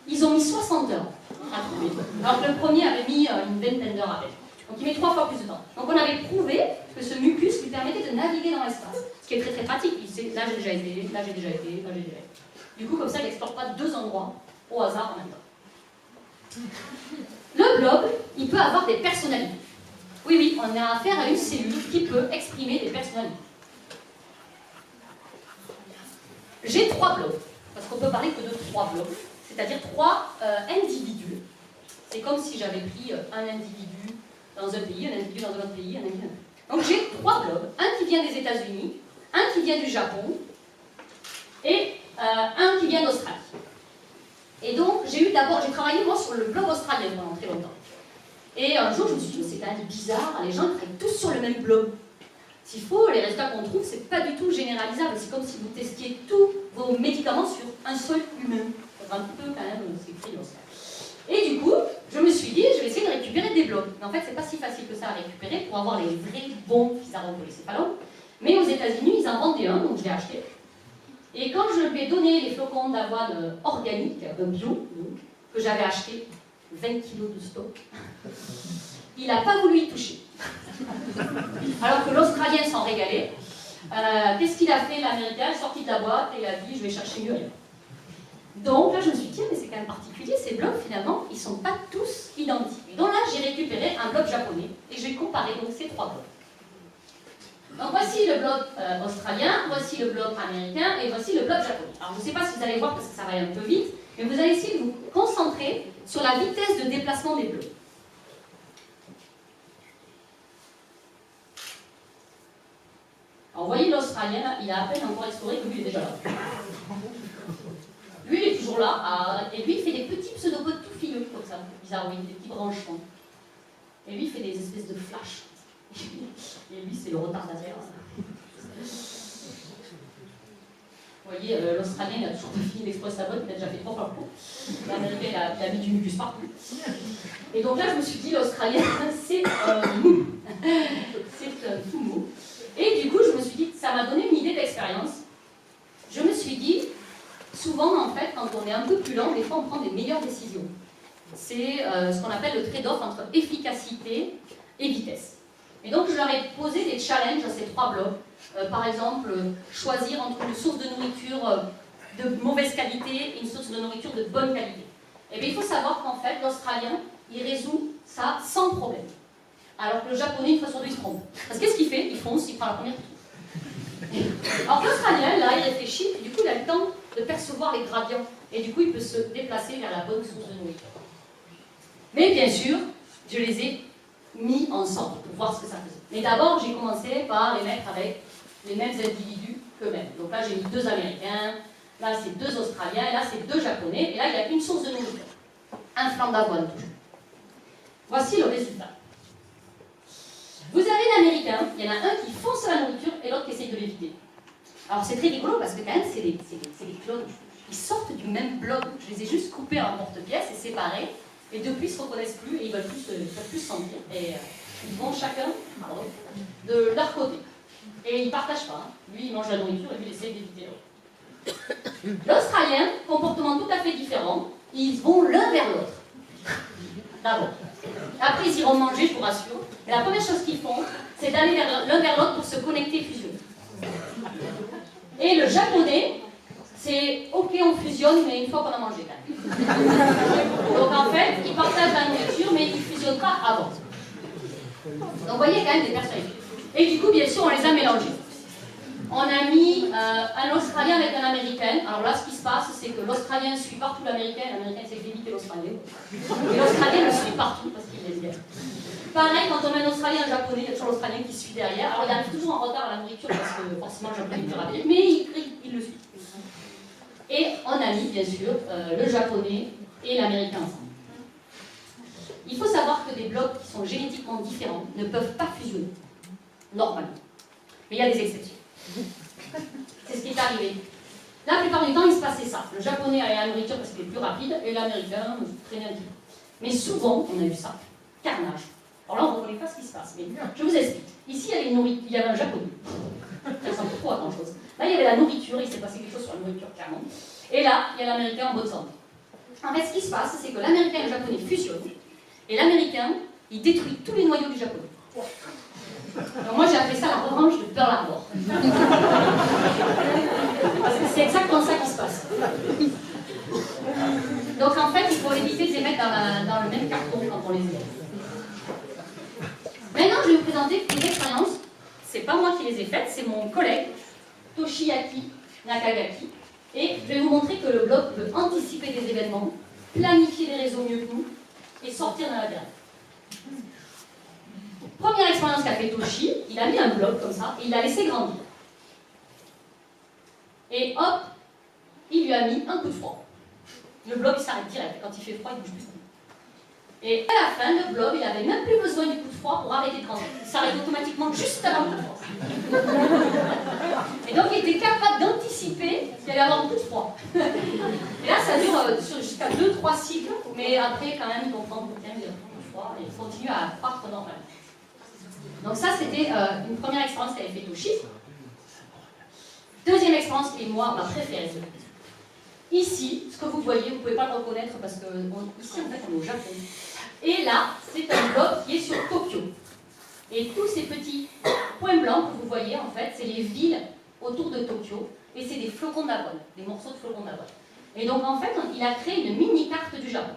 Ils ont mis 60 heures à trouver. Alors que le premier avait mis une vingtaine d'heures à peine. Donc il met 3 fois plus de temps. Donc on avait prouvé que ce mucus lui permettait de naviguer dans l'espace. Ce qui est très très pratique. Il sait, là j'ai déjà été, là j'ai déjà été, là j'ai déjà été. Du coup, comme ça, il n'explore pas 2 endroits au hasard en même temps. Le blob, il peut avoir des personnalités. Oui, oui, on a affaire à une cellule qui peut exprimer des personnalités. J'ai 3 blobs, parce qu'on peut parler que de 3 blobs, c'est-à-dire 3 individus. C'est comme si j'avais pris un individu dans un pays, un individu dans un autre pays, un individu. Donc j'ai 3 blobs, un qui vient des États-Unis, un qui vient du Japon et un qui vient d'Australie. Et donc j'ai travaillé moi sur le blob australien pendant très longtemps. Et un jour, je me suis dit, c'est quand même bizarre, les gens travaillent tous sur le même blob. S'il faut, les résultats qu'on trouve, c'est pas du tout généralisable. C'est comme si vous testiez tous vos médicaments sur un seul humain. C'est un peu quand même, c'est frileux. Et du coup, je me suis dit, je vais essayer de récupérer des blobs. Mais en fait, c'est pas si facile que ça à récupérer pour avoir les vrais bons physaropolycéphalons. Mais aux États-Unis, ils en vendaient un, donc je l'ai acheté. Et quand je lui ai donné les flocons d'avoine organiques, bio, que j'avais acheté, 20 kilos de stock, il n'a pas voulu y toucher. Alors que l'Australien s'en régalait. Qu'est-ce qu'il a fait, l'Américain? Il est sorti de la boîte et il a dit, je vais chercher mieux ailleurs. Donc là, je me suis dit, mais c'est quand même particulier, ces blocs, finalement, ils ne sont pas tous identiques. Et donc là, j'ai récupéré un bloc japonais et j'ai comparé donc ces 3 blocs. Donc voici le bloc australien, voici le bloc américain et voici le bloc japonais. Alors je ne sais pas si vous allez voir parce que ça va aller un peu vite, mais vous allez essayer de vous concentrer sur la vitesse de déplacement des blocs. Alors vous voyez l'Australien, il a à peine encore exploré que lui il est déjà là. Lui il est toujours là, et lui il fait des petits pseudopodes tout fileux comme ça, bizarre, oui, des petits branchements. Et lui il fait des espèces de flash. Et lui c'est le retardataire. Vous voyez, l'Australien il a toujours pas fini d'explorer sa botte, il a déjà fait 3 fois le coup. L'Américain il a mis du mucus partout. Et donc là je me suis dit, l'Australien c'est mou. C'est tout mou. Et du coup, je me suis dit, ça m'a donné une idée d'expérience. Je me suis dit, souvent, en fait, quand on est un peu plus lent, des fois, on prend des meilleures décisions. C'est ce qu'on appelle le trade-off entre efficacité et vitesse. Et donc, je leur ai posé des challenges à ces 3 blocs. Par exemple, choisir entre une source de nourriture de mauvaise qualité et une source de nourriture de bonne qualité. Et bien, il faut savoir qu'en fait, l'Australien, il résout ça sans problème. Alors que le japonais, une fois sur deux, il se trompe. Parce que qu'est-ce qu'il fait? Il fonce, il prend la première tour. Alors l'Australien, là, il réfléchit, et du coup, il a le temps de percevoir les gradients. Et du coup, il peut se déplacer vers la bonne source de nourriture. Mais bien sûr, je les ai mis ensemble pour voir ce que ça faisait. Mais d'abord, j'ai commencé par les mettre avec les mêmes individus qu'eux-mêmes. Donc là, j'ai mis 2 Américains, là, c'est 2 Australiens, et là, c'est 2 Japonais, et là, il y a une source de nourriture. Un flanc d'avoine, toujours. Voici le résultat. Vous avez l'Américain, il y en a un qui fonce à la nourriture et l'autre qui essaye de l'éviter. Alors c'est très rigolo parce que quand même c'est des clones. Ils sortent du même blob. Je les ai juste coupés en porte-pièces et séparés. Et depuis ils ne se reconnaissent plus et ils ne veulent plus se sentir. Et ils vont chacun de leur côté. Et ils ne partagent pas. Lui il mange la nourriture et lui il essaye d'éviter l'autre. L'Australien, comportement tout à fait différent. Ils vont l'un vers l'autre. D'abord. Après, ils iront manger, je vous rassure. Mais la première chose qu'ils font, c'est d'aller l'un vers l'autre pour se connecter et fusionner. Et le japonais, c'est ok, on fusionne, mais une fois qu'on a mangé quand même. Donc en fait, ils partagent la nourriture, mais ils ne fusionnent pas avant. Donc vous voyez quand même des personnalités. Et du coup, bien sûr, on les a mélangés. On a mis un Australien avec un Américain. Alors là, ce qui se passe, c'est que l'Australien suit partout l'Américain, l'Américain essaie d'éviter l'Australien. Et l'Australien le suit partout parce qu'il l'aime bien. Pareil, quand on met un Australien et un Japonais, il y a toujours l'Australien qui suit derrière. Alors il arrive toujours en retard à la nourriture parce que forcément le Japonais est plus rapide, mais il le suit. Et on a mis, bien sûr, le Japonais et l'Américain ensemble. Il faut savoir que des blocs qui sont génétiquement différents ne peuvent pas fusionner, normalement. Mais il y a des exceptions. C'est ce qui est arrivé. La plupart du temps, il se passait ça. Le Japonais allait à la nourriture parce qu'il était plus rapide, et l'Américain traînait un petit peu. Mais souvent, on a eu ça. Carnage. Alors là, on ne reconnaît pas ce qui se passe. Mais je vous explique. Ici, il y avait un Japonais. Ça ressemble pas à grand chose. Là, il y avait la nourriture, il s'est passé quelque chose sur la nourriture, clairement. Et là, il y a l'Américain en bonne santé. En fait, ce qui se passe, c'est que l'Américain et le Japonais fusionnent, et l'Américain, il détruit tous les noyaux du Japonais. Donc moi, j'ai appelé ça la revanche de Pearl Harbor. Parce que c'est exactement ça qui se passe. Donc en fait, il faut éviter de les mettre dans le même carton quand on les élève. Maintenant, je vais vous présenter des expériences. C'est pas moi qui les ai faites, c'est mon collègue Toshiaki Nakagaki. Et je vais vous montrer que le bloc peut anticiper des événements, planifier des réseaux mieux que nous et sortir d'un labyrinthe. Première expérience qu'a fait Toshi, il a mis un bloc comme ça et il l'a laissé grandir. Et hop, il lui a mis un coup de froid. Le bloc il s'arrête direct, quand il fait froid il bouge plus. Et à la fin, le blob, il n'avait même plus besoin du coup de froid pour arrêter de grandir. Il s'arrête automatiquement juste avant le coup de froid. Et donc, il était capable d'anticiper qu'il allait avoir un coup de froid. Et là, ça dure jusqu'à 2-3 cycles, mais après, quand même, il comprend que bien, il a un coup de froid et il continue à croître normalement. Donc ça, c'était une première expérience qu'avait fait Toshi. Deuxième expérience qui est, moi, ma préférée. Ici, ce que vous voyez, vous ne pouvez pas le reconnaître parce que ici, en fait, on est au Japon. Et là, c'est un bloc qui est sur Tokyo. Et tous ces petits points blancs que vous voyez, en fait, c'est les villes autour de Tokyo. Et c'est des flocons d'avoine, des morceaux de flocons d'avoine. Et donc, en fait, il a créé une mini-carte du Japon.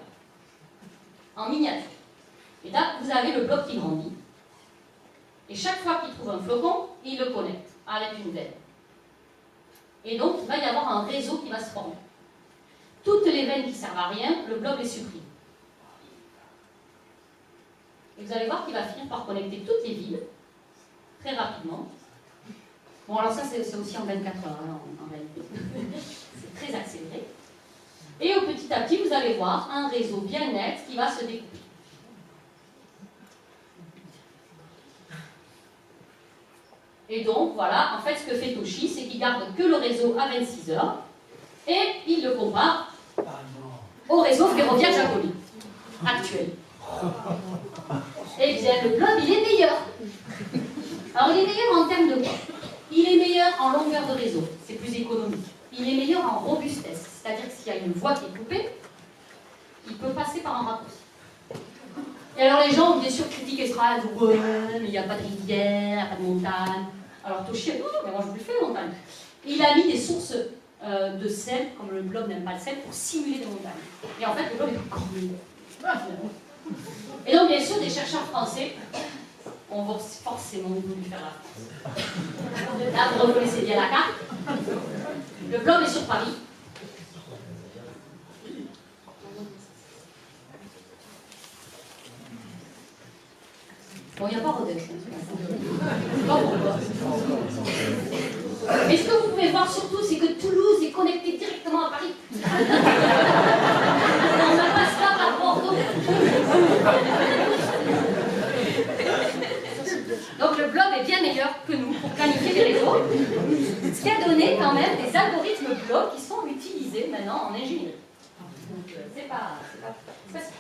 En miniature. Et là, vous avez le bloc qui grandit. Et chaque fois qu'il trouve un flocon, il le connecte avec une veine. Et donc, il va y avoir un réseau qui va se former. Toutes les veines qui ne servent à rien, le bloc les supprime. Et vous allez voir qu'il va finir par connecter toutes les villes, très rapidement. Bon, alors ça, c'est aussi en 24 heures, hein, en réalité. C'est très accéléré. Et au petit à petit, vous allez voir un réseau bien net qui va se découper. Et donc, voilà, en fait, ce que fait Toshi, c'est qu'il garde que le réseau à 26 heures et il le compare au réseau ferroviaire japonais actuel. Eh bien, le blob, il est meilleur. Alors, il est meilleur en termes de quoi? Il est meilleur en longueur de réseau, c'est plus économique. Il est meilleur en robustesse, c'est-à-dire que s'il y a une voie qui est coupée, il peut passer par un raccourci. Et alors, les gens ont bien sûr critiqué ce travail, ouais, mais il n'y a pas de rivière, pas de montagne. Alors, Toshi a dit, mais moi je vous le fais, montagne. Et il a mis des sources de sel, comme le blob n'aime pas le sel, pour simuler des montagnes. Et en fait, le blob est plus grand. Et donc, bien sûr, des chercheurs français ont forcément voulu faire la France. Là, vous reconnaissez bien la carte. Le blob est sur Paris. Bon, il n'y a pas Rodez. Je ne sais pas pourquoi. Mais ce que vous pouvez voir surtout, c'est que Toulouse est connectée directement à Paris. On ne passe pas par Bordeaux. Donc le blob est bien meilleur que nous pour planifier des réseaux. Ce qui a donné quand même des algorithmes blob qui sont utilisés maintenant en ingénierie. Donc c'est pas facile.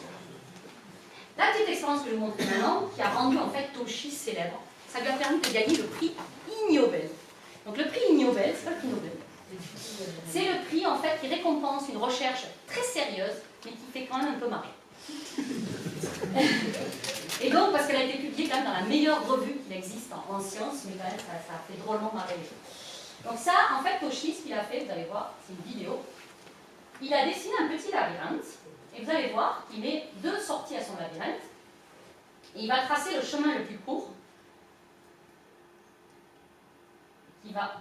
La petite expérience que je vous montre maintenant, qui a rendu en fait Toshi célèbre, ça lui a permis de gagner le prix Ig Nobel. Donc le prix Ig Nobel, c'est pas le prix Nobel. C'est le prix en fait qui récompense une recherche très sérieuse, mais qui fait quand même un peu marrer. Et donc, parce qu'elle a été publiée quand même dans la meilleure revue qui existe en sciences, mais quand même ça a fait drôlement marrer les gens. Donc ça, en fait, Toshi, ce qu'il a fait, vous allez voir, c'est une vidéo. Il a dessiné un petit labyrinthe. Et vous allez voir qu'il met 2 sorties à son labyrinthe. Et il va tracer le chemin le plus court. Voilà,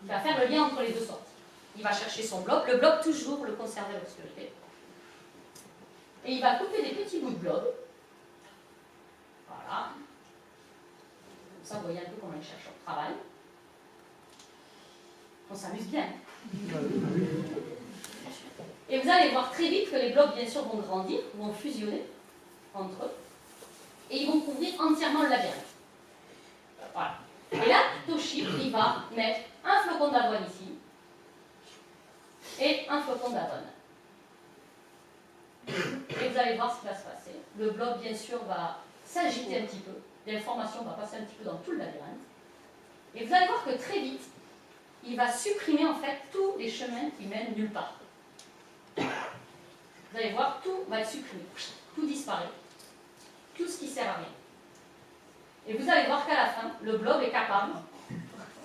Il va faire le lien entre les deux sortes. Il va chercher son blob, le blob toujours le conserver à l'obscurité. Et il va couper des petits bouts de blob. Voilà. Comme ça, vous voyez un peu comment les chercheurs travaillent. On s'amuse bien. Et vous allez voir très vite que les blobs, bien sûr, vont grandir, vont fusionner entre eux. Et ils vont couvrir entièrement le labyrinthe. Voilà. Et là, Toshi, il va mettre un flocon d'avoine ici et un flocon d'avoine. Et vous allez voir ce qui va se passer. Le blob, bien sûr, va s'agiter un petit peu. L'information va passer un petit peu dans tout le labyrinthe. Et vous allez voir que très vite, il va supprimer en fait tous les chemins qui mènent nulle part. Vous allez voir, tout va être supprimé. Tout disparaît. Tout ce qui sert à rien. Et vous allez voir qu'à la fin, le blob est capable,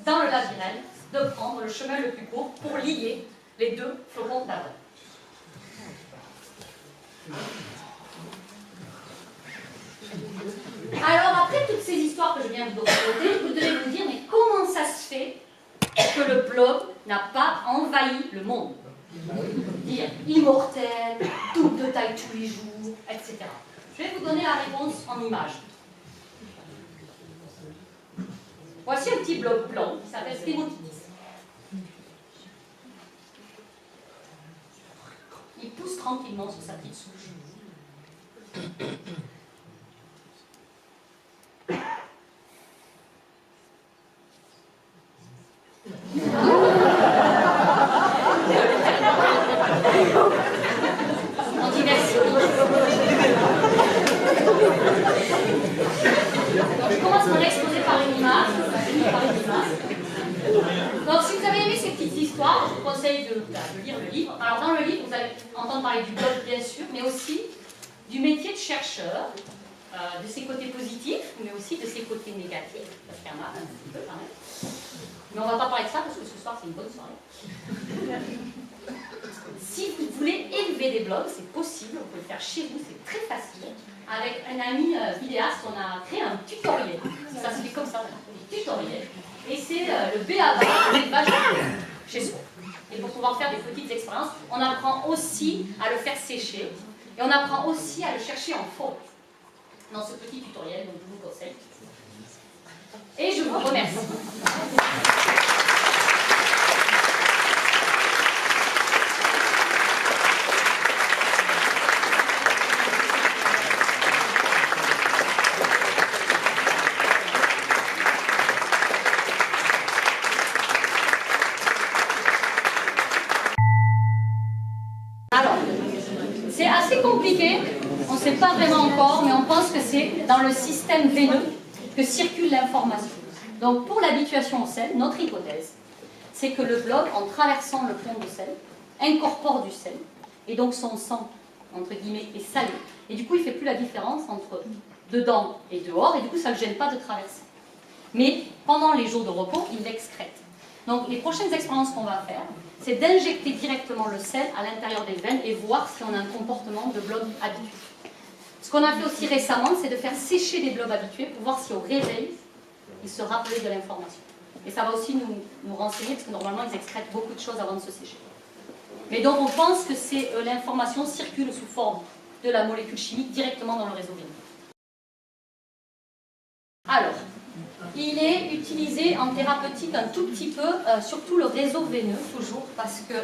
dans le labyrinthe, de prendre le chemin le plus court pour lier les deux flocons d'avoine. Alors après toutes ces histoires que je viens de vous raconter, vous devez vous dire, mais comment ça se fait que le blob n'a pas envahi le monde? Dire immortel, double de taille tous les jours, etc. Je vais vous donner la réponse en image. Voici un petit blob blanc qui s'appelle Stémotitis. Il pousse tranquillement sur sa petite souche. On dit merci. Je commence mon exposé par une image. Donc, si vous avez aimé ces petites histoires, je vous conseille de lire le livre. Alors, dans le livre, vous allez entendre parler du blob, bien sûr, mais aussi du métier de chercheur, de ses côtés positifs, mais aussi de ses côtés négatifs, parce qu'il y en a un petit peu quand même. Mais on ne va pas parler de ça, parce que ce soir, c'est une bonne soirée. Si vous voulez élever des blobs, c'est possible, vous pouvez le faire chez vous, c'est très facile. Avec un ami vidéaste, on a créé un tutoriel. Ça se fait comme ça, un tutoriel. Et c'est le B.A.B.A. de l'élevage chez soi. Et pour pouvoir faire des petites expériences, on apprend aussi à le faire sécher. Et on apprend aussi à le chercher en forêt. Dans ce petit tutoriel, donc je vous conseille. Et je vous remercie. C'est assez compliqué, on ne sait pas vraiment encore, mais on pense que c'est dans le système veineux que circule l'information. Donc pour l'habituation au sel, notre hypothèse, c'est que le blob, en traversant le pont de sel, incorpore du sel, et donc son sang, entre guillemets, est salé. Et du coup, il ne fait plus la différence entre dedans et dehors, et du coup, ça ne le gêne pas de traverser. Mais pendant les jours de repos, il l'excrète. Donc les prochaines expériences qu'on va faire, c'est d'injecter directement le sel à l'intérieur des veines et voir si on a un comportement de blob habitué. Ce qu'on a fait aussi récemment, c'est de faire sécher des blobs habitués pour voir si au réveil, ils se rappelaient de l'information. Et ça va aussi nous renseigner, parce que normalement, ils excrètent beaucoup de choses avant de se sécher. Mais donc on pense que l'information circule sous forme de la molécule chimique directement dans le réseau veineux. Alors, il est utilisé en thérapeutique un tout petit peu, surtout le réseau veineux, toujours, parce que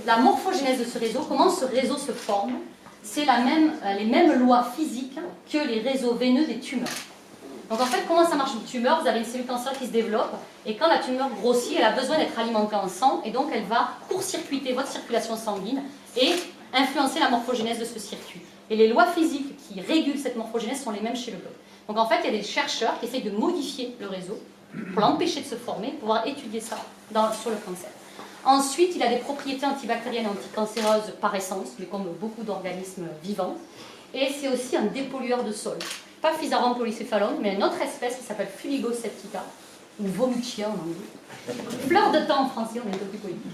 la morphogénèse de ce réseau, comment ce réseau se forme, c'est les mêmes lois physiques que les réseaux veineux des tumeurs. Donc en fait, comment ça marche une tumeur? Vous avez une cellule cancéreuse qui se développe, et quand la tumeur grossit, elle a besoin d'être alimentée en sang, et donc elle va court-circuiter votre circulation sanguine et influencer la morphogénèse de ce circuit. Et les lois physiques qui régulent cette morphogénèse sont les mêmes chez le blob. Donc en fait, il y a des chercheurs qui essayent de modifier le réseau pour l'empêcher de se former, pour pouvoir étudier ça sur le cancer. Ensuite, il a des propriétés antibactériennes et anticancéreuses par essence, mais comme beaucoup d'organismes vivants. Et c'est aussi un dépollueur de sol. Pas Physarum polycéphalum, mais une autre espèce qui s'appelle Fuligo septica, ou Vomutia en anglais. Fleur de temps en français, on est un peu plus politique.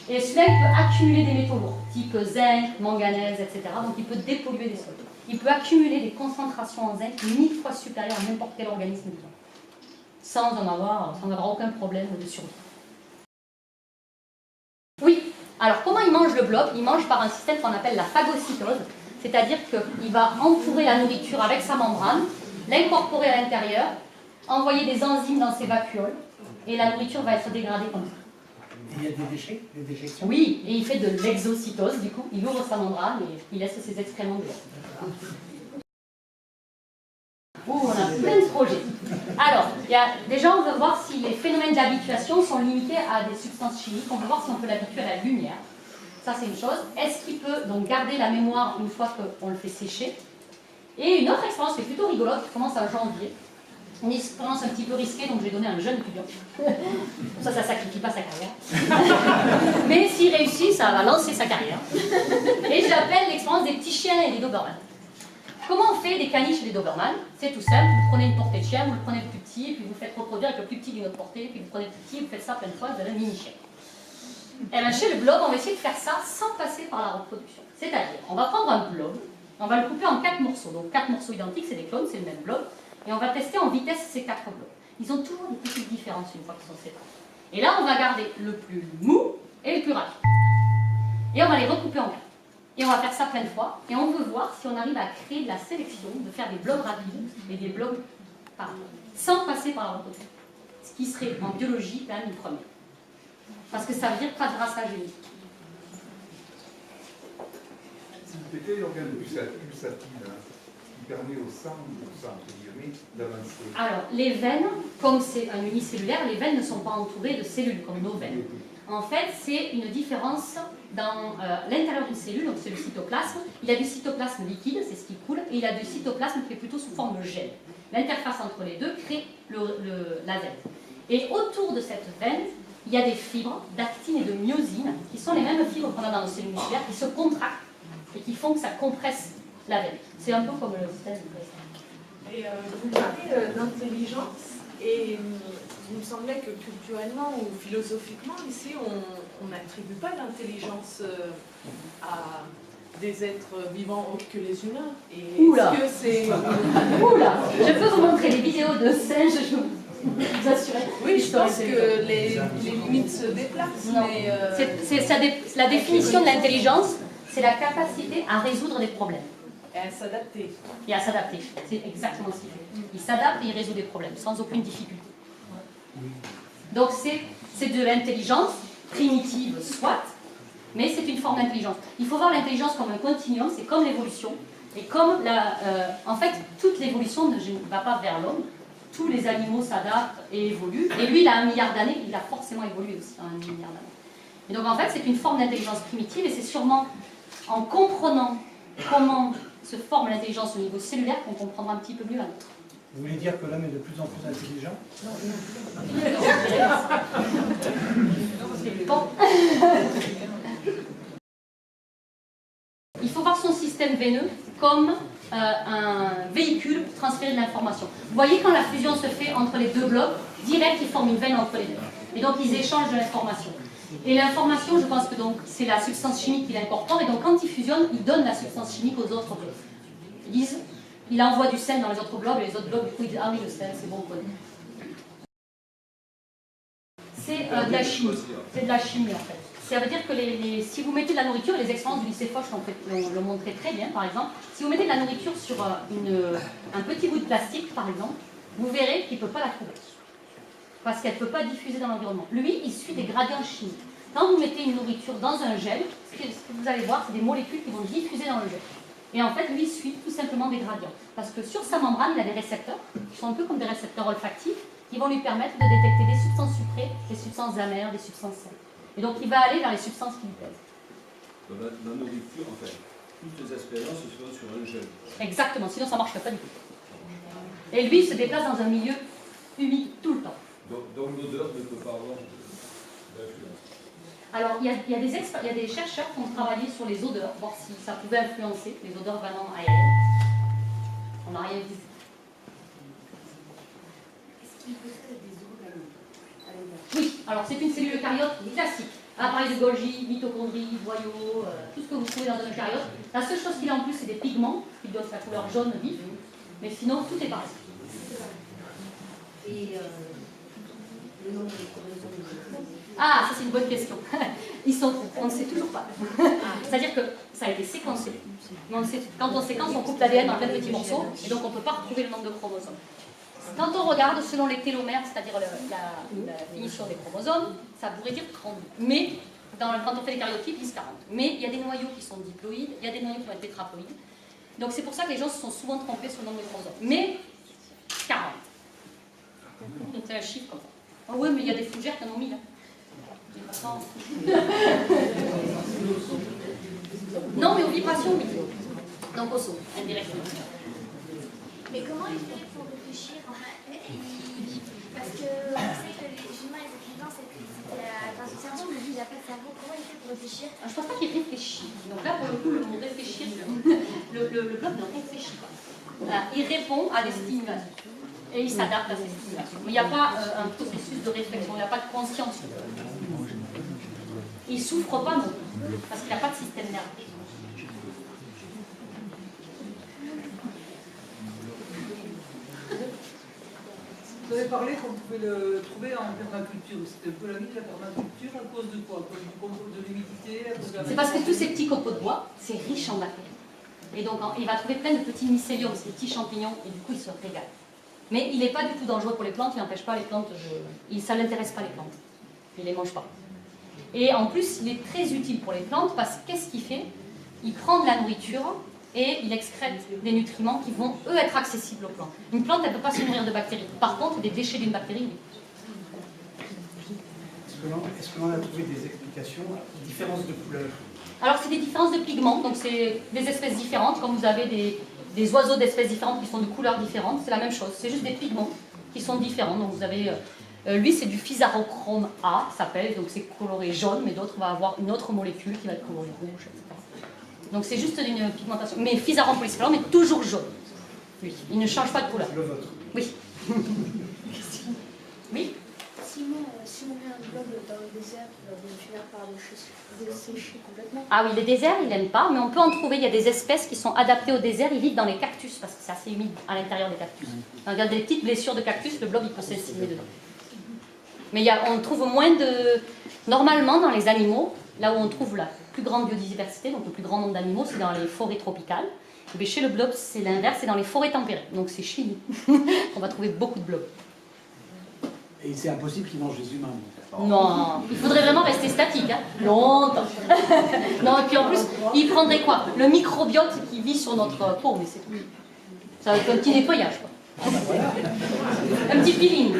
Et celui-là, il peut accumuler des métaux lourds, type zinc, manganèse, etc. Donc il peut dépolluer des sols. Il peut accumuler des concentrations en zinc 1000 fois supérieures à n'importe quel organisme vivant. sans avoir aucun problème de survie. Oui, alors comment il mange le blob? Il mange par un système qu'on appelle la phagocytose, c'est-à-dire qu'il va entourer la nourriture avec sa membrane, l'incorporer à l'intérieur, envoyer des enzymes dans ses vacuoles, et la nourriture va être dégradée comme ça. Il y a des déchets, des déjections? Oui, et il fait de l'exocytose, du coup, il ouvre sa membrane et il laisse ses excréments dehors. Oh, on a plein de projets. Alors, déjà, on veut voir si les phénomènes d'habituation sont limités à des substances chimiques. On veut voir si on peut l'habituer à la lumière. Ça, c'est une chose. Est-ce qu'il peut donc garder la mémoire une fois qu'on le fait sécher? Et une autre expérience qui est plutôt rigolote, qui commence en janvier. Une expérience un petit peu risquée, donc je vais donner à un jeune étudiant. Ça ne sacrifie pas sa carrière. Mais s'il réussit, ça va lancer sa carrière. Et je l'appelle l'expérience des petits chiens et des Doberman. Comment on fait des caniches et des Doberman? C'est tout simple, vous prenez une portée de chien, vous le prenez le plus petit, puis vous le faites reproduire avec le plus petit d'une autre portée, puis vous prenez le plus petit, vous faites ça plein de fois, vous avez un mini-chien. Et bien chez le blob, on va essayer de faire ça sans passer par la reproduction. C'est-à-dire, on va prendre un blob, on va le couper en 4 morceaux. Donc 4 morceaux identiques, c'est des clones, c'est le même blob. Et on va tester en vitesse ces 4 blocs. Ils ont toujours des petites différences une fois qu'ils sont séparés. Et là, on va garder le plus mou et le plus rapide. Et on va les recouper en 4. Et on va faire ça plein de fois. Et on veut voir si on arrive à créer de la sélection, de faire des blocs rapides et des blocs sans passer par la reproduction. Ce qui serait en biologie quand même une première. Parce que ça veut dire pas de brassage unique. Quel est l'organe pulsatif qui permet au sang, d'avancer? Alors, les veines, comme c'est un unicellulaire, les veines ne sont pas entourées de cellules comme nos veines. En fait, c'est une différence dans l'intérieur d'une cellule, donc c'est le cytoplasme. Il y a du cytoplasme liquide, c'est ce qui coule, et il y a du cytoplasme qui est plutôt sous forme de gel. L'interface entre les deux crée la veine. Et autour de cette veine, il y a des fibres d'actine et de myosine, qui sont les mêmes fibres qu'on a dans nos cellules musculaires, qui se contractent et qui font que ça compresse la veine. C'est un peu comme le système de pression. Et vous parlez d'intelligence, et il me semblait que culturellement ou philosophiquement, ici, on n'attribue pas l'intelligence à des êtres vivants autres que les humains. Et Oula. est-ce que c'est... Oula. Je peux vous montrer des vidéos de singes, je peux vous assurer. Oui, je pense que les limites se déplacent. Non. Mais La définition de l'intelligence, c'est la capacité à résoudre des problèmes. et à s'adapter. Et à s'adapter. C'est exactement ce qu'il fait. Il s'adapte et il résout des problèmes sans aucune difficulté. Donc c'est de l'intelligence primitive, soit, mais c'est une forme d'intelligence. Il faut voir l'intelligence comme un continuum, c'est comme l'évolution. Et comme en fait, toute l'évolution ne va pas vers l'homme. Tous les animaux s'adaptent et évoluent. Et lui, il a 1 milliard d'années, il a forcément évolué aussi en 1 milliard d'années. Et donc en fait, c'est une forme d'intelligence primitive et c'est sûrement en comprenant comment se forme l'intelligence au niveau cellulaire qu'on comprendra un petit peu mieux la nôtre. Vous voulez dire que l'homme est de plus en plus intelligent? Bon. Il faut voir son système veineux comme un véhicule pour transférer de l'information. Vous voyez quand la fusion se fait entre les deux blocs, direct ils forment une veine entre les deux. Et donc ils échangent de l'information. Et l'information, je pense que donc c'est la substance chimique qu'il incorpore, et donc quand ils fusionnent, ils donnent la substance chimique aux autres blocs. Ils disent, il envoie du sel dans les autres blocs, et les autres blocs, du coup, ils disent, ah oui, le sel, c'est bon, on connaît. C'est de la chimie. C'est de la chimie, en fait. Ça veut dire que si vous mettez de la nourriture, et les expériences du lycée Foch l'ont montré très bien, par exemple, si vous mettez de la nourriture sur un petit bout de plastique, par exemple, vous verrez qu'il ne peut pas la trouver. Parce qu'elle ne peut pas diffuser dans l'environnement. Lui, il suit des gradients chimiques. Quand vous mettez une nourriture dans un gel, ce que vous allez voir, c'est des molécules qui vont diffuser dans le gel. Et en fait, lui, il suit tout simplement des gradients. Parce que sur sa membrane, il a des récepteurs, qui sont un peu comme des récepteurs olfactifs, qui vont lui permettre de détecter des substances sucrées, des substances amères, des substances salées. Et donc, il va aller vers les substances qui lui plaisent. Dans la nourriture, en fait, toutes les expériences se font sur un gel. Exactement, sinon ça ne marcherait pas du tout. Et lui, il se déplace dans un milieu humide tout le temps. Donc l'odeur ne peut pas avoir d'influence. Alors, il y a des chercheurs qui ont travaillé sur les odeurs, voir si ça pouvait influencer les odeurs vraiment aériennes. On n'a rien vu. Est-ce qu'il possède des os? Oui, alors c'est une cellule eucaryote classique. Appareil de Golgi, mitochondries, boyaux, tout ce que vous trouvez dans un eucaryote. La seule chose qu'il a en plus, c'est des pigments qui donnent la couleur jaune vive. Mais sinon, tout est pareil. Et Ah, ça c'est une bonne question. On ne sait toujours pas. C'est-à-dire que ça a été séquencé. Mais quand on séquence, on coupe l'ADN en plein de petits morceaux, et donc on ne peut pas retrouver le nombre de chromosomes. Quand on regarde selon les télomères, c'est-à-dire la finition des chromosomes, ça pourrait dire 30. Mais quand on fait les karyotypes, ils disent 40. Mais il y a des noyaux qui sont diploïdes, il y a des noyaux qui vont être tétraploïdes. Donc c'est pour ça que les gens se sont souvent trompés sur le nombre de chromosomes. Mais 40. C'est un chiffre comme ça. Ah oui, mais il y a des fougères qui en ont 1000. Non, mais aux vibrations, oui. Donc au son, indirectement. Mais comment ils font pour réfléchir? Parce que on sait que les humains, les écrivains, c'était parce que le cerveau, mais lui, il n'a pas de cerveau. Comment il fait pour réfléchir? Je ne pense pas qu'il réfléchit. Donc là, pour le coup, le mot réfléchir, le bloc ne réfléchit pas. Il répond à des stimulations. Et il s'adapte à ces stimulations. Mais il n'y a pas un processus de réflexion, il n'y a pas de conscience. Il ne souffre pas non plus, parce qu'il n'a pas de système nerveux. Vous avez parlé qu'on pouvait le trouver en permaculture. C'était un peu la vie de la permaculture à cause de quoi? À cause du contrôle de l'humidité? C'est parce que tous ces petits copeaux de bois, c'est riche en bactéries. Et donc il va trouver plein de petits mycéliums, ces petits champignons, et du coup il se régale. Mais il n'est pas du tout dangereux pour les plantes, il n'empêche pas les plantes, ça ne l'intéresse pas les plantes. Il ne les mange pas. Et en plus, il est très utile pour les plantes parce que qu'est-ce qu'il fait? Il prend de la nourriture et il excrète des nutriments qui vont, eux, être accessibles aux plantes. Une plante, elle ne peut pas se nourrir de bactéries. Par contre, des déchets d'une bactérie, oui. Est-ce qu'on a trouvé des explications, différences de couleur? Alors, c'est des différences de pigments, donc c'est des espèces différentes. Comme vous avez des oiseaux d'espèces différentes qui sont de couleurs différentes, c'est la même chose. C'est juste des pigments qui sont différents. Donc, vous avez... lui, c'est du physarochrome A, s'appelle, donc c'est coloré jaune, mais d'autres vont avoir une autre molécule qui va être colorée rouge, etc. Donc c'est juste une pigmentation. Mais Physarum polyspharum est toujours jaune. Oui, il ne change pas de couleur. Le vôtre. Oui. Oui. Si on met un blob dans le désert, il va finir par le sécher complètement. Ah oui, les déserts, ils n'aiment pas, mais on peut en trouver. Il y a des espèces qui sont adaptées au désert. Ils vivent dans les cactus, parce que c'est assez humide à l'intérieur des cactus. Donc, il y a des petites blessures de cactus, le blob, il peut s'insinuer dedans. Mais on trouve moins de... Normalement, dans les animaux, là où on trouve la plus grande biodiversité, donc le plus grand nombre d'animaux, c'est dans les forêts tropicales. Mais chez le blob, c'est l'inverse, c'est dans les forêts tempérées. Donc c'est chez nous qu'on va trouver beaucoup de blobs. Et c'est impossible qu'ils mangent les humains. Non, il faudrait vraiment rester statique, hein. Longtemps. Non, et puis en plus, il prendrait quoi? Le microbiote qui vit sur notre peau, mais c'est tout. Ça va être un petit nettoyage, quoi. Un petit peeling.